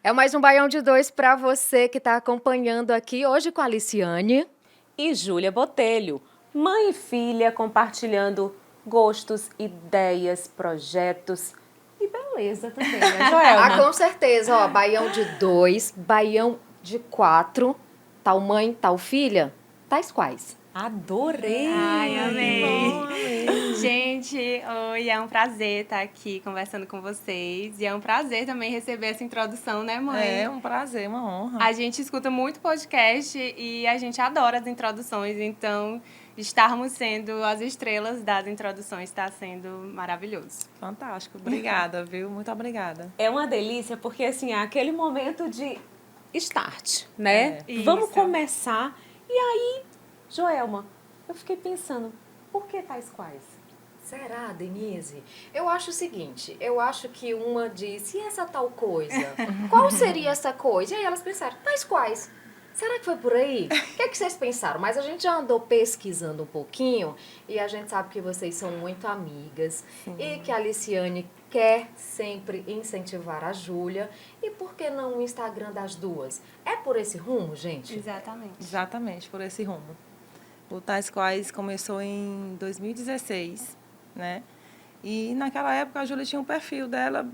É mais um Baião de Dois para você que está acompanhando aqui hoje com a Aliciane e Júlia Botelho, mãe e filha compartilhando gostos, ideias, projetos e beleza também, né, Joelma? com certeza, ó, Baião de 2, Baião de 4, tal mãe, tal filha, tais quais. Adorei! Ai, amei! Amei. Gente, oi, é um prazer estar aqui conversando com vocês. E é um prazer também receber essa introdução, né, mãe? É um prazer, uma honra. A gente escuta muito podcast e a gente adora as introduções, então estarmos sendo as estrelas das introduções está sendo maravilhoso. Fantástico, obrigada, viu? Muito obrigada. É uma delícia porque, assim, é aquele momento de start, né? Vamos Isso. começar. E aí, Joelma, eu fiquei pensando, por que tais quais? Será, Denise? Eu acho o seguinte, eu acho que uma disse, e essa tal coisa? Qual seria essa coisa? E aí elas pensaram, tais quais? Será que foi por aí? O que é que vocês pensaram? Mas a gente já andou pesquisando um pouquinho e a gente sabe que vocês são muito amigas e que a Aliciane quer sempre incentivar a Júlia. E por que não o Instagram das duas? É por esse rumo, gente? Exatamente. Exatamente, por esse rumo. O Tais Quais começou em 2016, né? E naquela época a Júlia tinha um perfil dela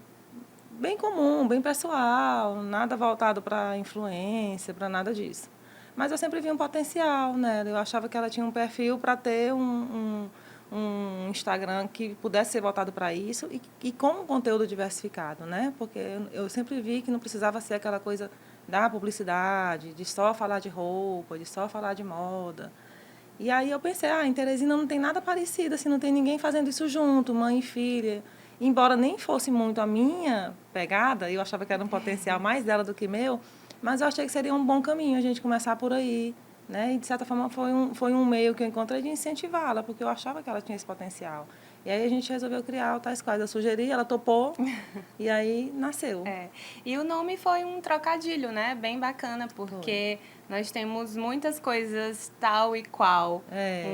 bem comum, bem pessoal, nada voltado para influência, para nada disso. Mas eu sempre vi um potencial nela. Eu achava que ela tinha um perfil para ter um Instagram que pudesse ser voltado para isso e com um conteúdo diversificado, né? Porque eu sempre vi que não precisava ser aquela coisa da publicidade, de só falar de roupa, de só falar de moda. E aí eu pensei, em Teresina não tem nada parecido, assim, não tem ninguém fazendo isso junto, mãe e filha. Embora nem fosse muito a minha pegada, eu achava que era um potencial mais dela do que meu, mas eu achei que seria um bom caminho a gente começar por aí, né? E, de certa forma, foi um meio que eu encontrei de incentivá-la, porque eu achava que ela tinha esse potencial. E aí a gente resolveu criar o Tais Quais. Eu sugeri, ela topou, e aí nasceu. E o nome foi um trocadilho, né? Bem bacana, porque nós temos muitas coisas tal e qual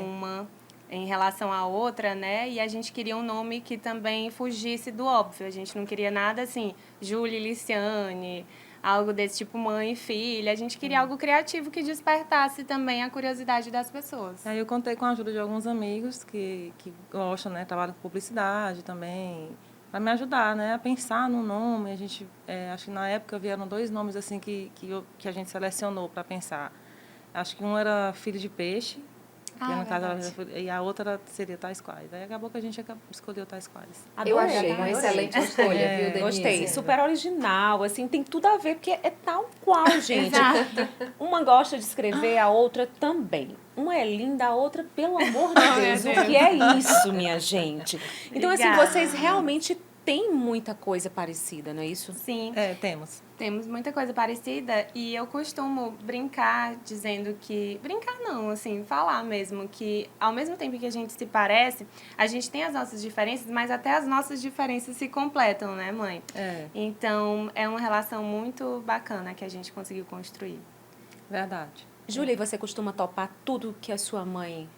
uma em relação à outra, né? E a gente queria um nome que também fugisse do óbvio. A gente não queria nada assim, Júlia e Liciane, algo desse tipo mãe e filha. A gente queria algo criativo que despertasse também a curiosidade das pessoas. Aí eu contei com a ajuda de alguns amigos que gostam, né? Trabalham com publicidade também, para me ajudar, né? A pensar no nome. A gente, acho que na época vieram 2 nomes assim que a gente selecionou para pensar. Acho que um era Filho de Peixe, que no caso e a outra seria Tais Quais. Aí acabou que a gente escolheu Tais Quais. Eu achei uma excelente escolha, viu, Denise? Gostei, super original, assim, tem tudo a ver, porque é tal qual, gente. Uma gosta de escrever, a outra também. Uma é linda, a outra, pelo amor de Deus, o que é isso, minha gente? Então, assim, vocês realmente têm muita coisa parecida, não é isso? Sim. Temos. Temos muita coisa parecida e eu costumo brincar dizendo que... Brincar não, assim, falar mesmo que ao mesmo tempo que a gente se parece, a gente tem as nossas diferenças, mas até as nossas diferenças se completam, né, mãe? Então, é uma relação muito bacana que a gente conseguiu construir. Verdade. Júlia, e você costuma topar tudo que a sua mãe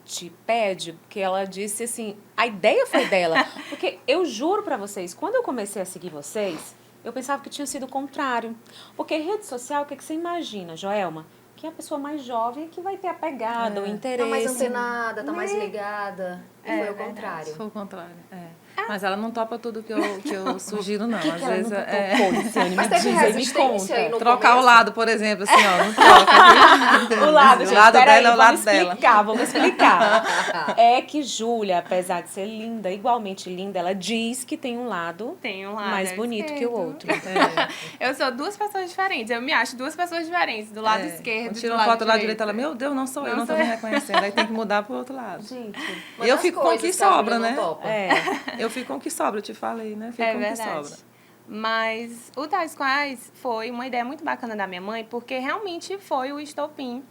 te pede? Porque ela disse assim, a ideia foi dela. Porque eu juro pra vocês, quando eu comecei a seguir vocês, eu pensava que tinha sido o contrário. Porque rede social, o que você imagina, Joelma? Que é a pessoa mais jovem que vai ter a pegada, o interesse. Tá mais antenada, tá mais ligada. E foi o contrário. Foi o contrário, Mas ela não topa tudo que eu sugiro, não. Às ela vezes nunca topou, Luciane? Mas Me teve diz aí, me resistência aí conta. no trocar começo? o lado, por exemplo, assim, ó, não troca. O lado, gente, o lado peraí, dela é o lado dela. Vamos explicar. É que Júlia, apesar de ser linda, igualmente linda, ela diz que tem um lado, mais bonito que o outro. Eu sou 2 pessoas diferentes, eu me acho 2 pessoas diferentes, do lado esquerdo e do tira lado uma foto do lado direito. direito, ela, meu Deus, não sou eu, não tô me reconhecendo. Aí tem que mudar pro outro lado. Gente, Uma Eu das fico com o que coisas a sobra, Júlia né? não topa. Eu fico com o que sobra, eu te falei, né? Fico com o que sobra. Mas o Tais Quais foi uma ideia muito bacana da minha mãe, porque realmente foi o estopim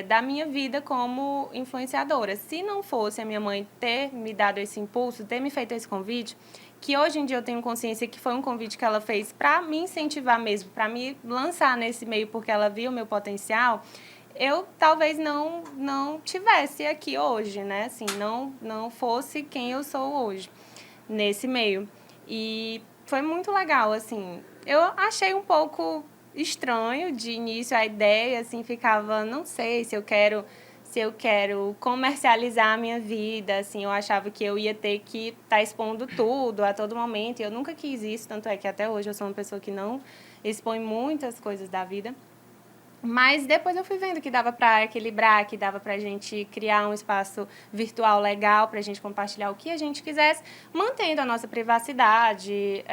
da minha vida como influenciadora. Se não fosse a minha mãe ter me dado esse impulso, ter me feito esse convite, que hoje em dia eu tenho consciência que foi um convite que ela fez para me incentivar mesmo, para me lançar nesse meio, porque ela viu o meu potencial, eu talvez não tivesse aqui hoje, né? Assim, não fosse quem eu sou hoje nesse meio. E foi muito legal, assim. Eu achei um pouco estranho de início a ideia, assim, ficava, não sei se eu quero comercializar a minha vida, assim, eu achava que eu ia ter que estar expondo tudo a todo momento, e eu nunca quis isso, tanto é que até hoje eu sou uma pessoa que não expõe muitas coisas da vida. Mas depois eu fui vendo que dava para equilibrar, que dava para a gente criar um espaço virtual legal, para a gente compartilhar o que a gente quisesse, mantendo a nossa privacidade,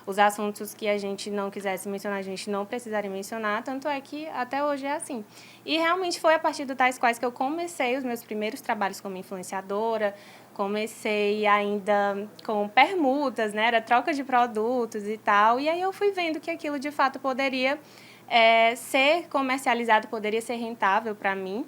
os assuntos que a gente não quisesse mencionar, a gente não precisaria mencionar, tanto é que até hoje é assim. E realmente foi a partir do Tais Quais que eu comecei os meus primeiros trabalhos como influenciadora, comecei ainda com permutas, né? Era troca de produtos e tal, e aí eu fui vendo que aquilo de fato poderia ser comercializado, poderia ser rentável para mim.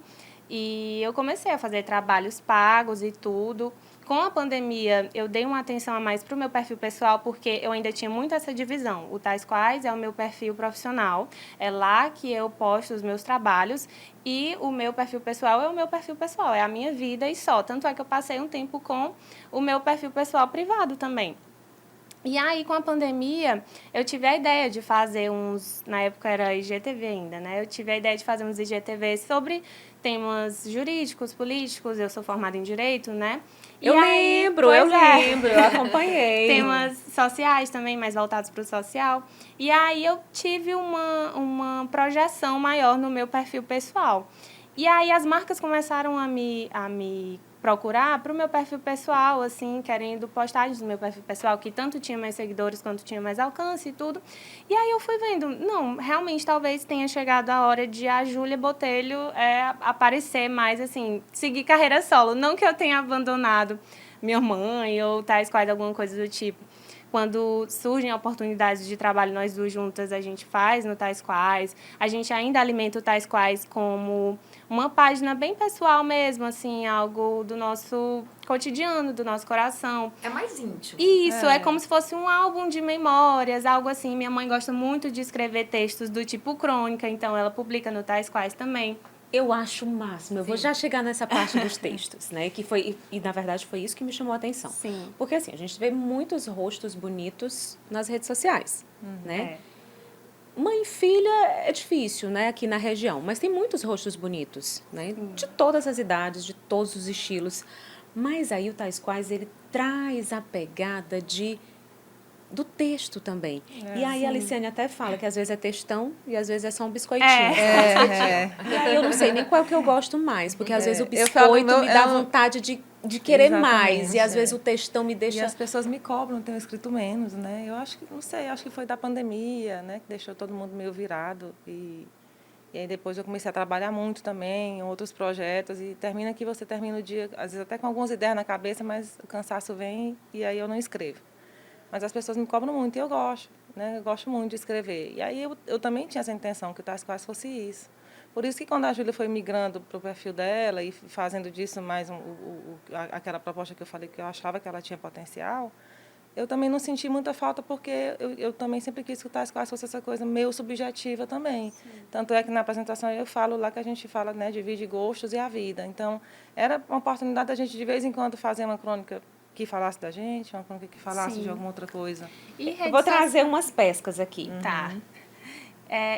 E eu comecei a fazer trabalhos pagos e tudo. Com a pandemia, eu dei uma atenção a mais para o meu perfil pessoal, porque eu ainda tinha muito essa divisão. O Tais Quais é o meu perfil profissional, é lá que eu posto os meus trabalhos, e o meu perfil pessoal é o meu perfil pessoal, é a minha vida e só. Tanto é que eu passei um tempo com o meu perfil pessoal privado também. E aí, com a pandemia, eu tive a ideia de fazer na época era IGTV ainda, né? Eu tive a ideia de fazer uns IGTVs sobre temas jurídicos, políticos, eu sou formada em Direito, né? Eu lembro, eu acompanhei. Temas sociais também, mais voltados para o social. E aí, eu tive uma projeção maior no meu perfil pessoal. E aí, as marcas começaram a me procurar para o meu perfil pessoal, assim, querendo postagens no meu perfil pessoal, que tanto tinha mais seguidores quanto tinha mais alcance e tudo. E aí eu fui vendo, não, realmente talvez tenha chegado a hora de a Júlia Botelho aparecer mais, assim, seguir carreira solo. Não que eu tenha abandonado minha mãe ou tais quais, alguma coisa do tipo. Quando surgem oportunidades de trabalho, nós duas juntas, a gente faz no Tais Quais. A gente ainda alimenta o Tais Quais como uma página bem pessoal mesmo, assim, algo do nosso cotidiano, do nosso coração. É mais íntimo. Isso, é como se fosse um álbum de memórias, algo assim. Minha mãe gosta muito de escrever textos do tipo crônica, então ela publica no Tais Quais também. Eu acho o máximo. Eu vou já chegar nessa parte dos textos, né? Que foi, e na verdade foi isso que me chamou a atenção. Sim. Porque assim, a gente vê muitos rostos bonitos nas redes sociais, né? Mãe e filha é difícil, né, aqui na região, mas tem muitos rostos bonitos, né? De todas as idades, de todos os estilos. Mas aí o Tais Quais, ele traz a pegada do texto também. E aí a Aliciane até fala que às vezes é textão e às vezes é só um biscoitinho. E aí eu não sei nem qual que eu gosto mais, porque às vezes o biscoito me dá vontade de querer mais, e às vezes o textão me deixa... E as pessoas me cobram, tenho escrito menos, né? Eu acho que, não sei, acho que foi da pandemia, né? Que deixou todo mundo meio virado. E aí depois eu comecei a trabalhar muito também em outros projetos, e você termina o dia, às vezes até com algumas ideias na cabeça, mas o cansaço vem e aí eu não escrevo. Mas as pessoas me cobram muito e eu gosto, né? Eu gosto muito de escrever. E aí eu também tinha essa intenção, que o Tais Quais fosse isso. Por isso que quando a Júlia foi migrando para o perfil dela e fazendo disso mais aquela proposta que eu falei que eu achava que ela tinha potencial, eu também não senti muita falta, porque eu também sempre quis que o Tais Quais fosse essa coisa meio subjetiva também. Sim. Tanto é que na apresentação eu falo lá que a gente fala, né, divide gostos e a vida. Então, era uma oportunidade da gente, de vez em quando, fazer uma crônica que falasse da gente, uma crônica que falasse de alguma outra coisa. Eu vou trazer umas pescas aqui. Tá.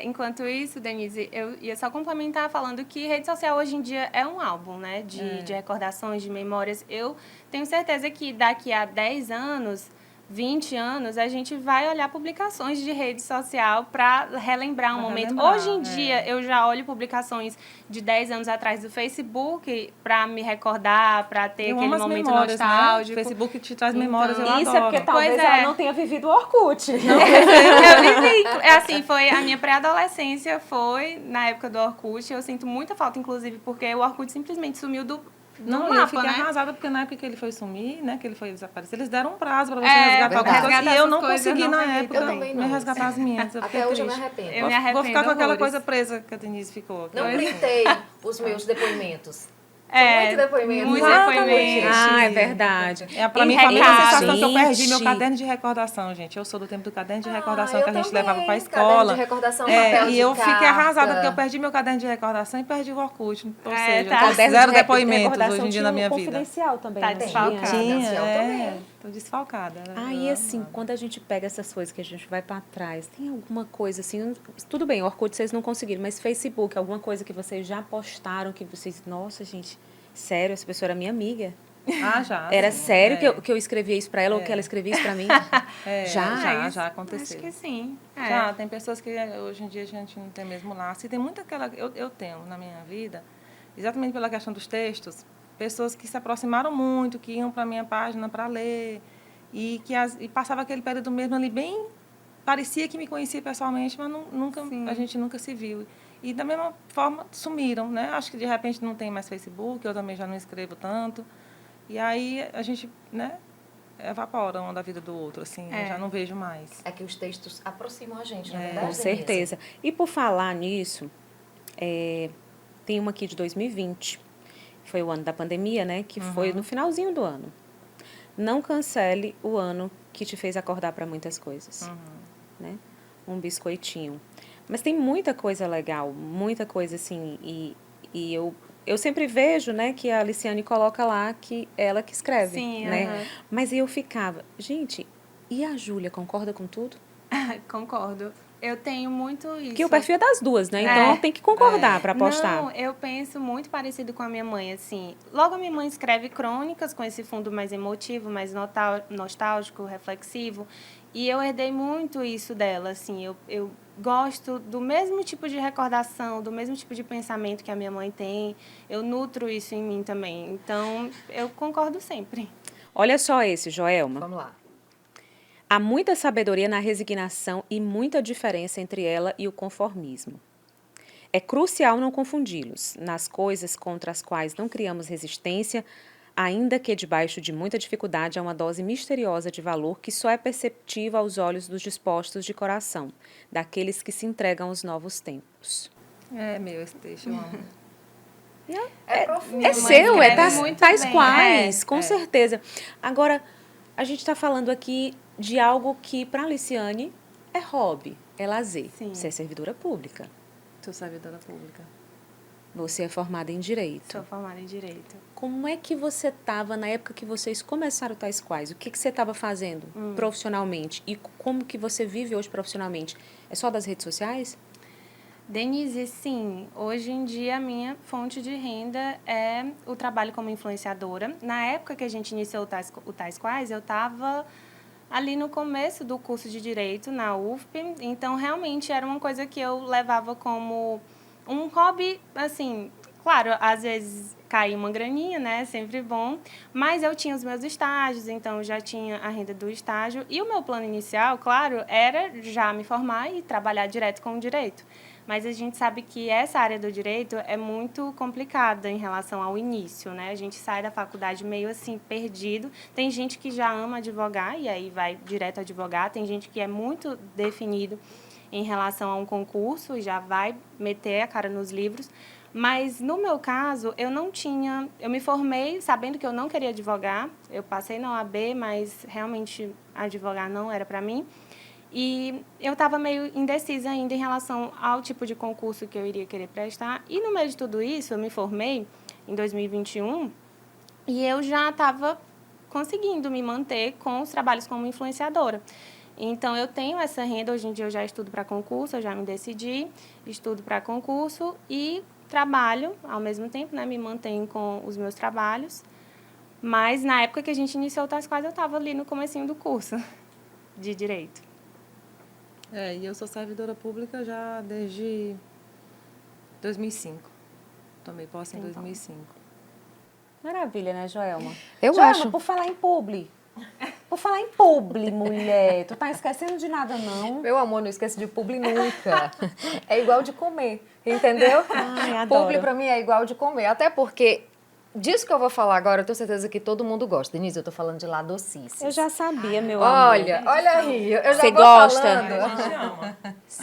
Enquanto isso, Denise, eu ia só complementar falando que rede social hoje em dia é um álbum, né? De recordações, de memórias. Eu tenho certeza que daqui a 10 anos, 20 anos, a gente vai olhar publicações de rede social para relembrar um momento. Hoje em dia, eu já olho publicações de 10 anos atrás do Facebook para me recordar, para ter aquele momento nostálgico. Né? O Facebook te traz memórias, eu Isso adoro. É porque talvez ela não tenha vivido o Orkut. Não, eu vivi. Assim, foi a minha pré-adolescência, foi na época do Orkut. Eu sinto muita falta, inclusive, porque o Orkut simplesmente sumiu do mapa, eu fiquei arrasada, porque na época que ele foi sumir, né, que ele foi desaparecer, eles deram um prazo para você resgatar algumas coisas, e eu não consegui na época me resgatar as minhas. Até hoje eu me arrependo. Eu me arrependo. Vou ficar com aquela coisa presa que a Denise ficou. Não printei os meus depoimentos. Muito depoimento. É verdade. Pra mim, foi a mesma sensação que eu perdi meu caderno de recordação, gente. Eu sou do tempo do caderno de recordação que a gente levava pra escola. Caderno de recordação, papel e de eu carta. fiquei arrasada, porque eu perdi meu caderno de recordação e perdi o Orkut. Ou seja, tá. zero depoimentos hoje em dia na minha vida. Confidencial também. Tá desfalcado. Tinha, Tô desfalcada. Né? Aí, assim, quando a gente pega essas coisas que a gente vai para trás, tem alguma coisa assim, tudo bem, Orkut vocês não conseguiram, mas Facebook, alguma coisa que vocês já postaram, que vocês, nossa, gente, sério, essa pessoa era minha amiga. Já. Era sim, sério que eu escrevia isso para ela ou que ela escrevia isso para mim? Já aconteceu. Acho que sim. Já, tem pessoas que hoje em dia a gente não tem mesmo laço. E tem muita aquela... Eu tenho na minha vida, exatamente pela questão dos textos, pessoas que se aproximaram muito, que iam para a minha página para ler, e e passava aquele período mesmo ali bem... Parecia que me conhecia pessoalmente, mas a gente nunca se viu. E da mesma forma sumiram, né? Acho que de repente não tem mais Facebook, eu também já não escrevo tanto. E aí a gente, né, evapora uma da vida do outro, assim, eu já não vejo mais. É que os textos aproximam a gente, na verdade, Com certeza. E por falar nisso, tem uma aqui de 2020, foi o ano da pandemia, né? Que foi no finalzinho do ano. Não cancele o ano que te fez acordar para muitas coisas, né? Um biscoitinho. Mas tem muita coisa legal, muita coisa assim, e eu sempre vejo, né, que a Aliciane coloca lá que ela que escreve, Sim, né? Mas eu ficava, gente, e a Júlia concorda com tudo? Concordo. Eu tenho muito isso. Que o perfil é das duas, né? Então tem que concordar para postar. Não, eu penso muito parecido com a minha mãe, assim. Logo, a minha mãe escreve crônicas com esse fundo mais emotivo, mais nostálgico, reflexivo. E eu herdei muito isso dela, assim. Eu gosto do mesmo tipo de recordação, do mesmo tipo de pensamento que a minha mãe tem. Eu nutro isso em mim também. Então, eu concordo sempre. Olha só esse, Joelma. Vamos lá. Há muita sabedoria na resignação e muita diferença entre ela e o conformismo. É crucial não confundi-los nas coisas contra as quais não criamos resistência, ainda que debaixo de muita dificuldade há uma dose misteriosa de valor que só é perceptível aos olhos dos dispostos de coração, daqueles que se entregam aos novos tempos. É meu esse texto, eu amo. Profundo, É mas seu, é escreve muito tais bem. quais, com certeza. Agora, a gente está falando aqui de algo que, para a Aliciane, é hobby, é lazer. Sim. Você é servidora pública. Sou servidora pública. Você é formada em Direito. Sou formada em Direito. Como é que você estava na época que vocês começaram tais quais? O que você estava fazendo profissionalmente? E como que você vive hoje profissionalmente? É só das redes sociais? Denise, sim. Hoje em dia, a minha fonte de renda é o trabalho como influenciadora. Na época que a gente iniciou o Tais Quais, eu estava ali no começo do curso de Direito na UFP. Então, realmente, era uma coisa que eu levava como um hobby, assim... Claro, às vezes caía uma graninha, né? Sempre bom. Mas eu tinha os meus estágios, então eu já tinha a renda do estágio. E o meu plano inicial, claro, era já me formar e trabalhar direto com o direito. Mas a gente sabe que essa área do direito é muito complicada em relação ao início, né? A gente sai da faculdade meio assim, perdido. Tem gente que já ama advogar e aí vai direto advogar. Tem gente que é muito definido em relação a um concurso e já vai meter a cara nos livros. Mas, no meu caso, eu não tinha... Eu me formei sabendo que eu não queria advogar. Eu passei na OAB, mas realmente advogar não era para mim. E eu estava meio indecisa ainda em relação ao tipo de concurso que eu iria querer prestar. E, no meio de tudo isso, eu me formei em 2021 e eu já estava conseguindo me manter com os trabalhos como influenciadora. Então, eu tenho essa renda. Hoje em dia, eu já estudo para concurso, eu já me decidi, estudo para concurso e trabalho ao mesmo tempo, né? Me mantenho com os meus trabalhos. Mas, na época que a gente iniciou o Tais Quais, eu estava ali no comecinho do curso de Direito. E eu sou servidora pública já desde 2005. Tomei posse em 2005. Maravilha, né, Joelma? Eu Joelma, acho. por falar em publi. Por falar em publi, mulher. Tu tá esquecendo de nada, não? Meu amor, não esquece de publi nunca. É igual de comer, entendeu? Ai, adoro. Publi pra mim é igual de comer. Até porque, disso que eu vou falar agora, eu tenho certeza que todo mundo gosta. Denise, eu tô falando de ladocices. Eu já sabia, meu amor. Olha aí, eu já Você vou gosta? falando. A gente ama.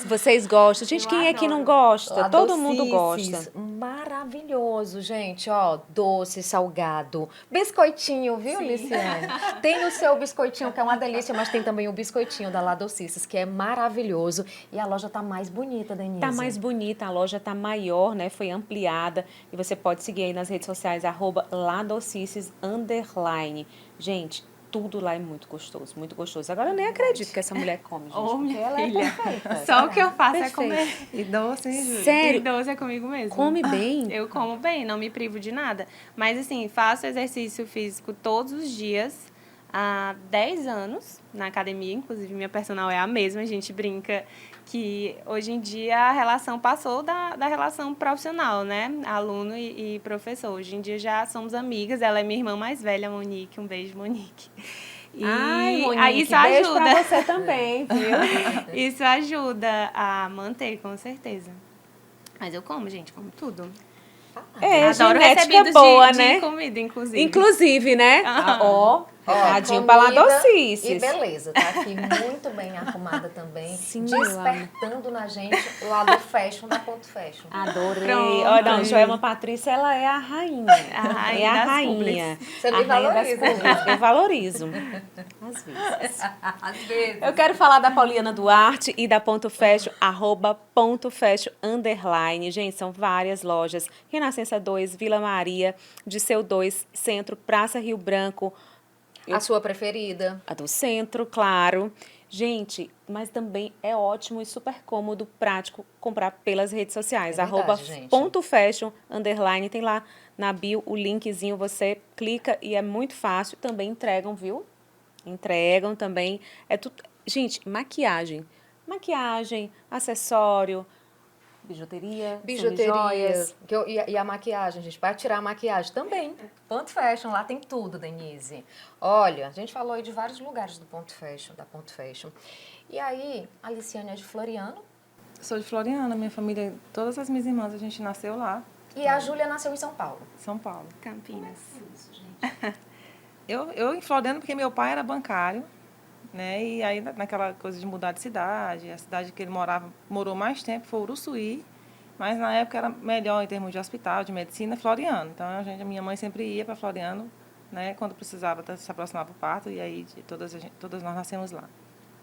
Vocês gostam? Gente, quem é que não gosta? Todo mundo Ladocices, gosta. Maravilhoso, gente. Ó, doce, salgado. Biscoitinho, viu, Liciane? Tem o seu biscoitinho, que é uma delícia, mas tem também o biscoitinho da Ladocices, que é maravilhoso. E a loja tá mais bonita, Denise. Tá mais bonita, a loja tá maior, né? Foi ampliada. E você pode seguir aí nas redes sociais, @ladocices_. Gente, tudo lá é muito gostoso, muito gostoso. Agora eu nem acredito que essa mulher come, gente, Ô, porque minha ela filha. é perfeita. Só o que eu faço é Perfeito. comer. E doce, hein, Júlia? Sério? E doce é comigo mesmo. Come bem? Eu como bem, não me privo de nada. Mas, assim, faço exercício físico todos os dias há 10 anos na academia. Inclusive, minha personal é a mesma. A gente brinca que hoje em dia a relação passou da relação profissional, né? Aluno e professor. Hoje em dia já somos amigas. Ela é minha irmã mais velha, a Monique. Um beijo, Monique. E Ai, Monique, aí isso beijo ajuda. pra você também, viu? Isso ajuda a manter, com certeza. Mas eu como, gente, como tudo. É, Adoro genética recebidos boa, de né? comida, inclusive. Inclusive, né? Ó, recadinho pra comida Ladocices. E beleza, tá aqui muito bem arrumada também. Sim, despertando na gente o lado fashion da Ponto Fashion. Adorei. Pronto. Olha, não, Joelma Patrícia, ela é a rainha. A rainha é a das rainha. Você a me rainha das valoriza, publis. Eu valorizo. Às vezes. Às vezes. Eu quero falar da Pauliana Duarte e da Ponto Fashion, @PontoFashion_. Gente, são várias lojas. Renascença 2, Vila Maria, Disseu 2, Centro, Praça Rio Branco, A sua preferida? a do Centro, claro. Gente, mas também é ótimo e super cômodo, prático, comprar pelas redes sociais. É verdade, gente. @PontoFashion_. Tem lá na bio o linkzinho, você clica e é muito fácil. Também entregam, viu? Entregam também. É tudo. Gente, maquiagem. Maquiagem, acessório, bijuteria, Bijuterias. semijoias. E a maquiagem, gente, para tirar a maquiagem também. Ponto Fashion, lá tem tudo, Denise. Olha, a gente falou aí de vários lugares do Ponto Fashion, da Ponto Fashion. E aí, a Aliciane é de Floriano Sou de Floriana, minha família, todas as minhas irmãs, a gente nasceu lá, e a Júlia nasceu em São Paulo. São Paulo. Campinas. Isso, gente. Eu em Floriano porque meu pai era bancário, né? E aí naquela coisa de mudar de cidade, a cidade que ele morou mais tempo foi Uruçuí, mas na época era melhor em termos de hospital, de medicina, Floriano. Então a minha mãe sempre ia para Floriano, né? Quando precisava se aproximar para o parto e aí todas nós nascemos lá.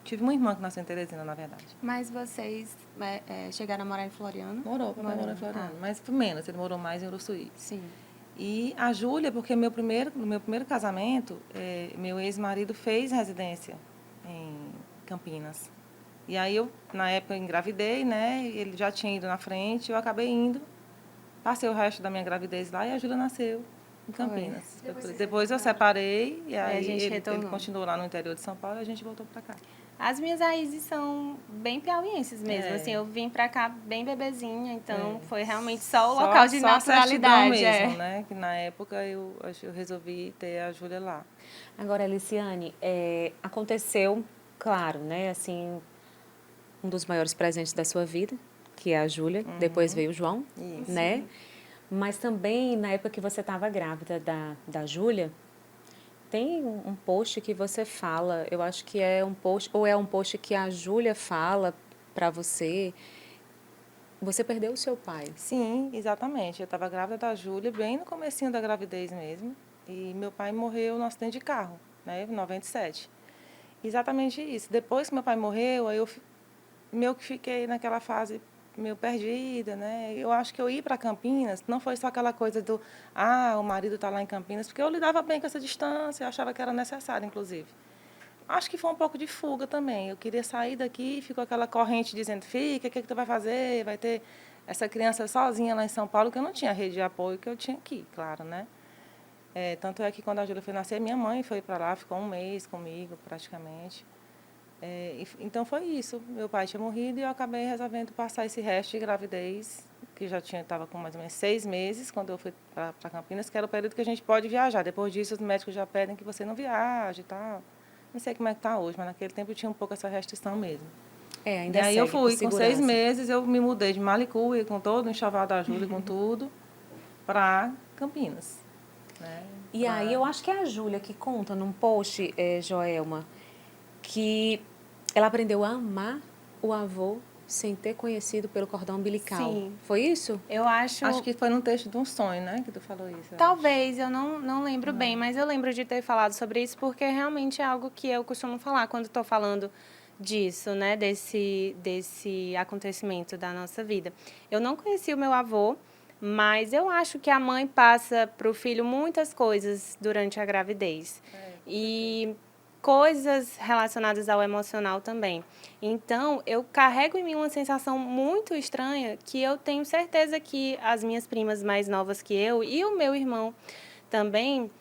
Tive uma irmã que nasceu em Teresina, na verdade. Mas vocês chegaram a morar em Floriano? Morou em Floriano, mas por menos, ele morou mais em Uruçuí. Sim. E a Júlia, porque no meu primeiro casamento, meu ex-marido fez residência em Campinas. E aí eu, na época, engravidei, né? Ele já tinha ido na frente, eu acabei indo. Passei o resto da minha gravidez lá e a Júlia nasceu em Campinas. Depois eu separei e aí a gente ele retornou. continuou lá no interior de São Paulo e a gente voltou para cá. As minhas raízes são bem piauienses mesmo. É. Assim, eu vim pra cá bem bebezinha, então foi realmente só o Só- local de só a certidão naturalidade. mesmo, é. né? Que na época eu resolvi ter a Júlia lá. Agora, Aliciane, aconteceu, claro, né? Assim, um dos maiores presentes da sua vida, que é a Júlia. Depois veio o João, Isso. né? Mas também, na época que você estava grávida da Júlia, tem um post que você fala, eu acho que é um post, ou é um post que a Júlia fala para você, você perdeu o seu pai. Sim, exatamente. Eu estava grávida da Júlia, bem no comecinho da gravidez mesmo. E meu pai morreu num acidente de carro, né, em 97. Exatamente isso. Depois que meu pai morreu, aí eu meio que fiquei naquela fase meio perdida, né? Eu acho que eu ir para Campinas não foi só aquela coisa do, o marido está lá em Campinas, porque eu lidava bem com essa distância, eu achava que era necessário, inclusive. Acho que foi um pouco de fuga também. Eu queria sair daqui, ficou aquela corrente dizendo, fica, o que tu vai fazer? Vai ter essa criança sozinha lá em São Paulo, que eu não tinha rede de apoio que eu tinha aqui, claro, né? Tanto é que quando a Júlia foi nascer, minha mãe foi para lá, ficou um mês comigo, praticamente. Então foi isso. Meu pai tinha morrido e eu acabei resolvendo passar esse resto de gravidez, que já estava com mais ou menos 6 meses, quando eu fui para Campinas, que era o período que a gente pode viajar. Depois disso, os médicos já pedem que você não viaje e tal. Não sei como é que está hoje, mas naquele tempo eu tinha um pouco essa restrição mesmo. Ainda E aí eu segue, fui, por com 6 segurança. meses, eu me mudei de Malicuia, com todo o enxoval da Júlia, com tudo, para Campinas. Né? E aí eu acho que é a Júlia que conta num post, Joelma, que ela aprendeu a amar o avô sem ter conhecido pelo cordão umbilical. Sim. Foi isso? Eu acho... Acho que foi num texto de um sonho, né, que tu falou isso. Talvez, eu não lembro bem, mas eu lembro de ter falado sobre isso porque realmente é algo que eu costumo falar quando estou falando disso, né, desse acontecimento da nossa vida. Eu não conheci o meu avô, mas eu acho que a mãe passa para o filho muitas coisas durante a gravidez. e coisas relacionadas ao emocional também. Então, eu carrego em mim uma sensação muito estranha que eu tenho certeza que as minhas primas mais novas que eu e o meu irmão também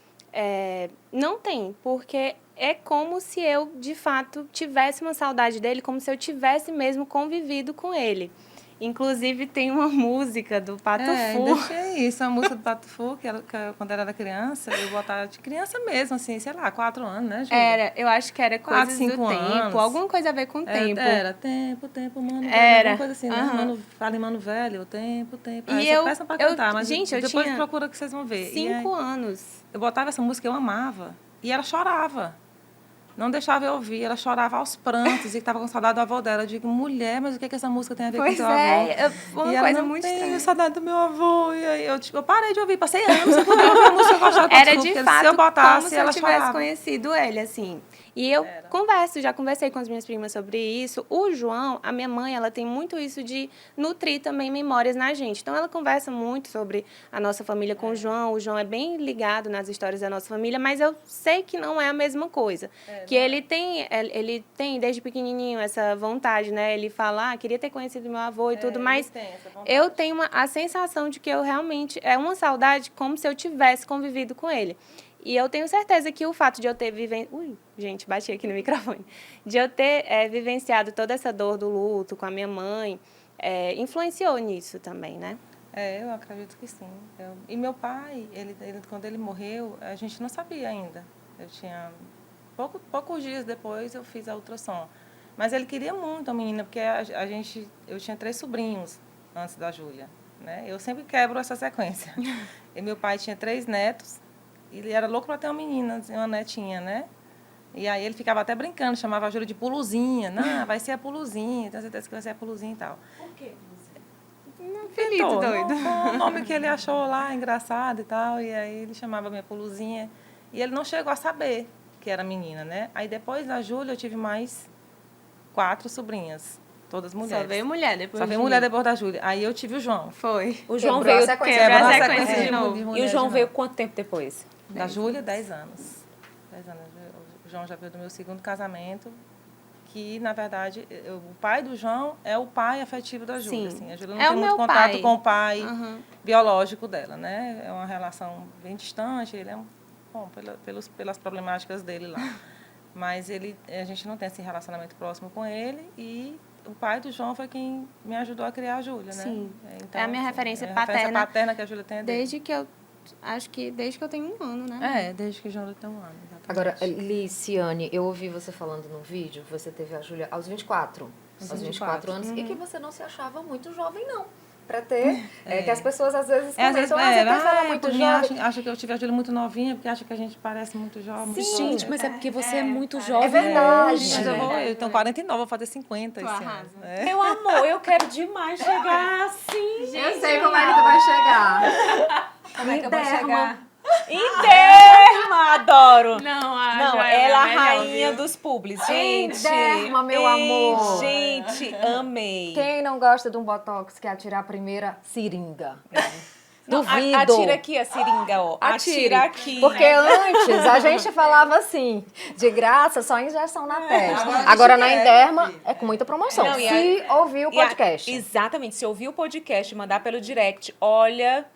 não tem, porque é como se eu, de fato, tivesse uma saudade dele, como se eu tivesse mesmo convivido com ele. Inclusive, tem uma música do Pato Fu. Ainda tinha isso, a música do Pato Fu, quando eu era criança, eu botava de criança mesmo, assim, sei lá, 4 anos, né, Júlia? Eu acho que era 4, coisas do 5 tempo, anos. alguma coisa a ver com o tempo. Era tempo, mano velho, Era. alguma coisa assim, né? Aham. Fala em mano velho, tempo. E Aí eu- você peça pra eu- cantar, mas gente, eu depois tinha procura que vocês vão ver. E aí, 5 anos. eu botava essa música, eu amava, e ela chorava. Não deixava eu ouvir, ela chorava aos prantos e estava com saudade do avô dela. Eu digo, mulher, mas o que essa música tem a ver Pois com teu avô? uma E ela, coisa não muito tenho estranha. saudade do meu avô. E aí eu parei de ouvir, passei anos sem poder ouvir a música que eu gostava do Era Pato Fu, de porque fato se eu botasse, como se ela eu tivesse chorava. conhecido ele, assim. E eu já conversei com as minhas primas sobre isso. O João, a minha mãe, ela tem muito isso de nutrir também memórias na gente. Então, ela conversa muito sobre a nossa família com o João. O João é bem ligado nas histórias da nossa família, mas eu sei que não é a mesma coisa. Que ele tem, desde pequenininho, essa vontade, né? Ele fala, queria ter conhecido meu avô e tudo, mas eu tenho a sensação de que eu realmente... É uma saudade como se eu tivesse convivido com ele. E eu tenho certeza que o fato de eu ter gente, bati aqui no microfone. De eu ter vivenciado toda essa dor do luto com a minha mãe, influenciou nisso também, né? Eu acredito que sim. E meu pai, quando ele morreu, a gente não sabia ainda. Eu tinha... Poucos dias depois eu fiz a ultrassom. Mas ele queria muito a menina, porque eu tinha 3 sobrinhos antes da Júlia, né? Eu sempre quebro essa sequência. E meu pai tinha 3 netos, e ele era louco para ter uma menina, uma netinha, né? E aí ele ficava até brincando, chamava a Júlia de Puluzinha. Não, vai ser a Puluzinha, tenho certeza que vai ser a Puluzinha e tal. Por quê? Apelido doido. Foi um nome que ele achou lá engraçado e tal, e aí ele chamava minha Puluzinha. E ele não chegou a saber que era menina, né? Aí depois da Júlia eu tive mais 4 sobrinhas, todas mulheres. Só veio mulher depois. Só veio mulher depois da Júlia. Aí eu tive o João. Foi. O João Quebrou a veio... sequência. Quebrou a Quebrou sequência de novo. de E o mulher João de veio novo. quanto tempo depois? Da Júlia, 10 anos. 10 anos. O João já veio do meu segundo casamento, que, na verdade, o pai do João é o pai afetivo da Júlia. Sim. Assim. A Júlia não É o tem muito meu contato pai. com o pai Uhum. biológico dela, né? É uma relação bem distante, ele é bom, pelas problemáticas dele lá. Mas a gente não tem esse relacionamento próximo com ele e o pai do João foi quem me ajudou a criar a Júlia, né? Sim. Então, É a minha assim, referência a paterna. referência paterna que a Júlia tem é dele. Desde que eu tenho 1 ano, né? Desde que a Júlia tem 1 ano. Exatamente. Agora, Liciane, eu ouvi você falando no vídeo, você teve a Júlia aos 24. Aos 24 anos. E que você não se achava muito jovem, não. Pra ter. Que as pessoas às vezes Às vezes, comentam, você tá muito porque jovem. acha que eu tive a Júlia muito novinha, porque acha que a gente parece muito jovem. muito Gente, jovem. mas é porque você é muito jovem É verdade. hoje. Mas eu tenho 49, vou fazer 50 Tu esse ano. arrasa. Meu amor, eu quero demais chegar assim, gente. Eu sei como é que tu vai chegar. Como é que eu vou chegar? Interma, adoro. Não, Não, ela é a rainha dos publis, gente. Derma, meu amor. Gente, amei. Quem não gosta de um botox que atirar a primeira seringa? Não, Duvido. atira aqui a seringa, ó. Atira aqui. Porque antes a gente falava assim, de graça, só injeção na testa. Agora na Inderma é com muita promoção. Não, e Se ouvir o podcast. Exatamente. Se ouvir o podcast, mandar pelo direct, olha,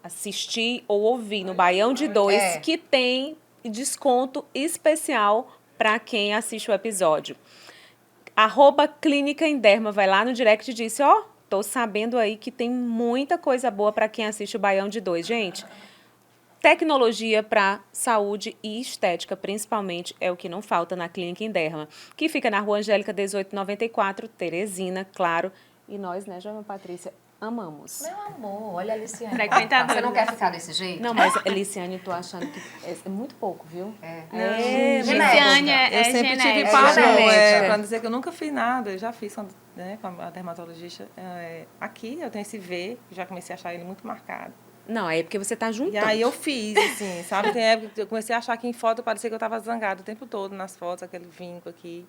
assistir ou ouvir no Baião de 2, É. que tem desconto especial para quem assiste o episódio. @Clínica Inderma, vai lá no direct e disse, ó, tô sabendo aí que tem muita coisa boa para quem assiste o Baião de 2. Gente, tecnologia para saúde e estética, principalmente, é o que não falta na Clínica Inderma, que fica na Rua Angélica 1894, Teresina, claro. E nós, né, Joana Patrícia, amamos. Meu amor, olha a Liciane. Frequentadora. Você não quer ficar desse jeito? Não, mas, Liciane, eu tô achando que é muito pouco, viu? É. Liciane Eu sempre tive genética. pavor, genética. pra dizer que eu nunca fiz nada. Eu já fiz né, com a dermatologista. Aqui eu tenho esse V, já comecei a achar ele muito marcado. Não, é porque você tá E juntando. aí eu fiz, assim, sabe? Tem época que eu comecei a achar que em foto parecia que eu estava zangada o tempo todo nas fotos, aquele vinco aqui.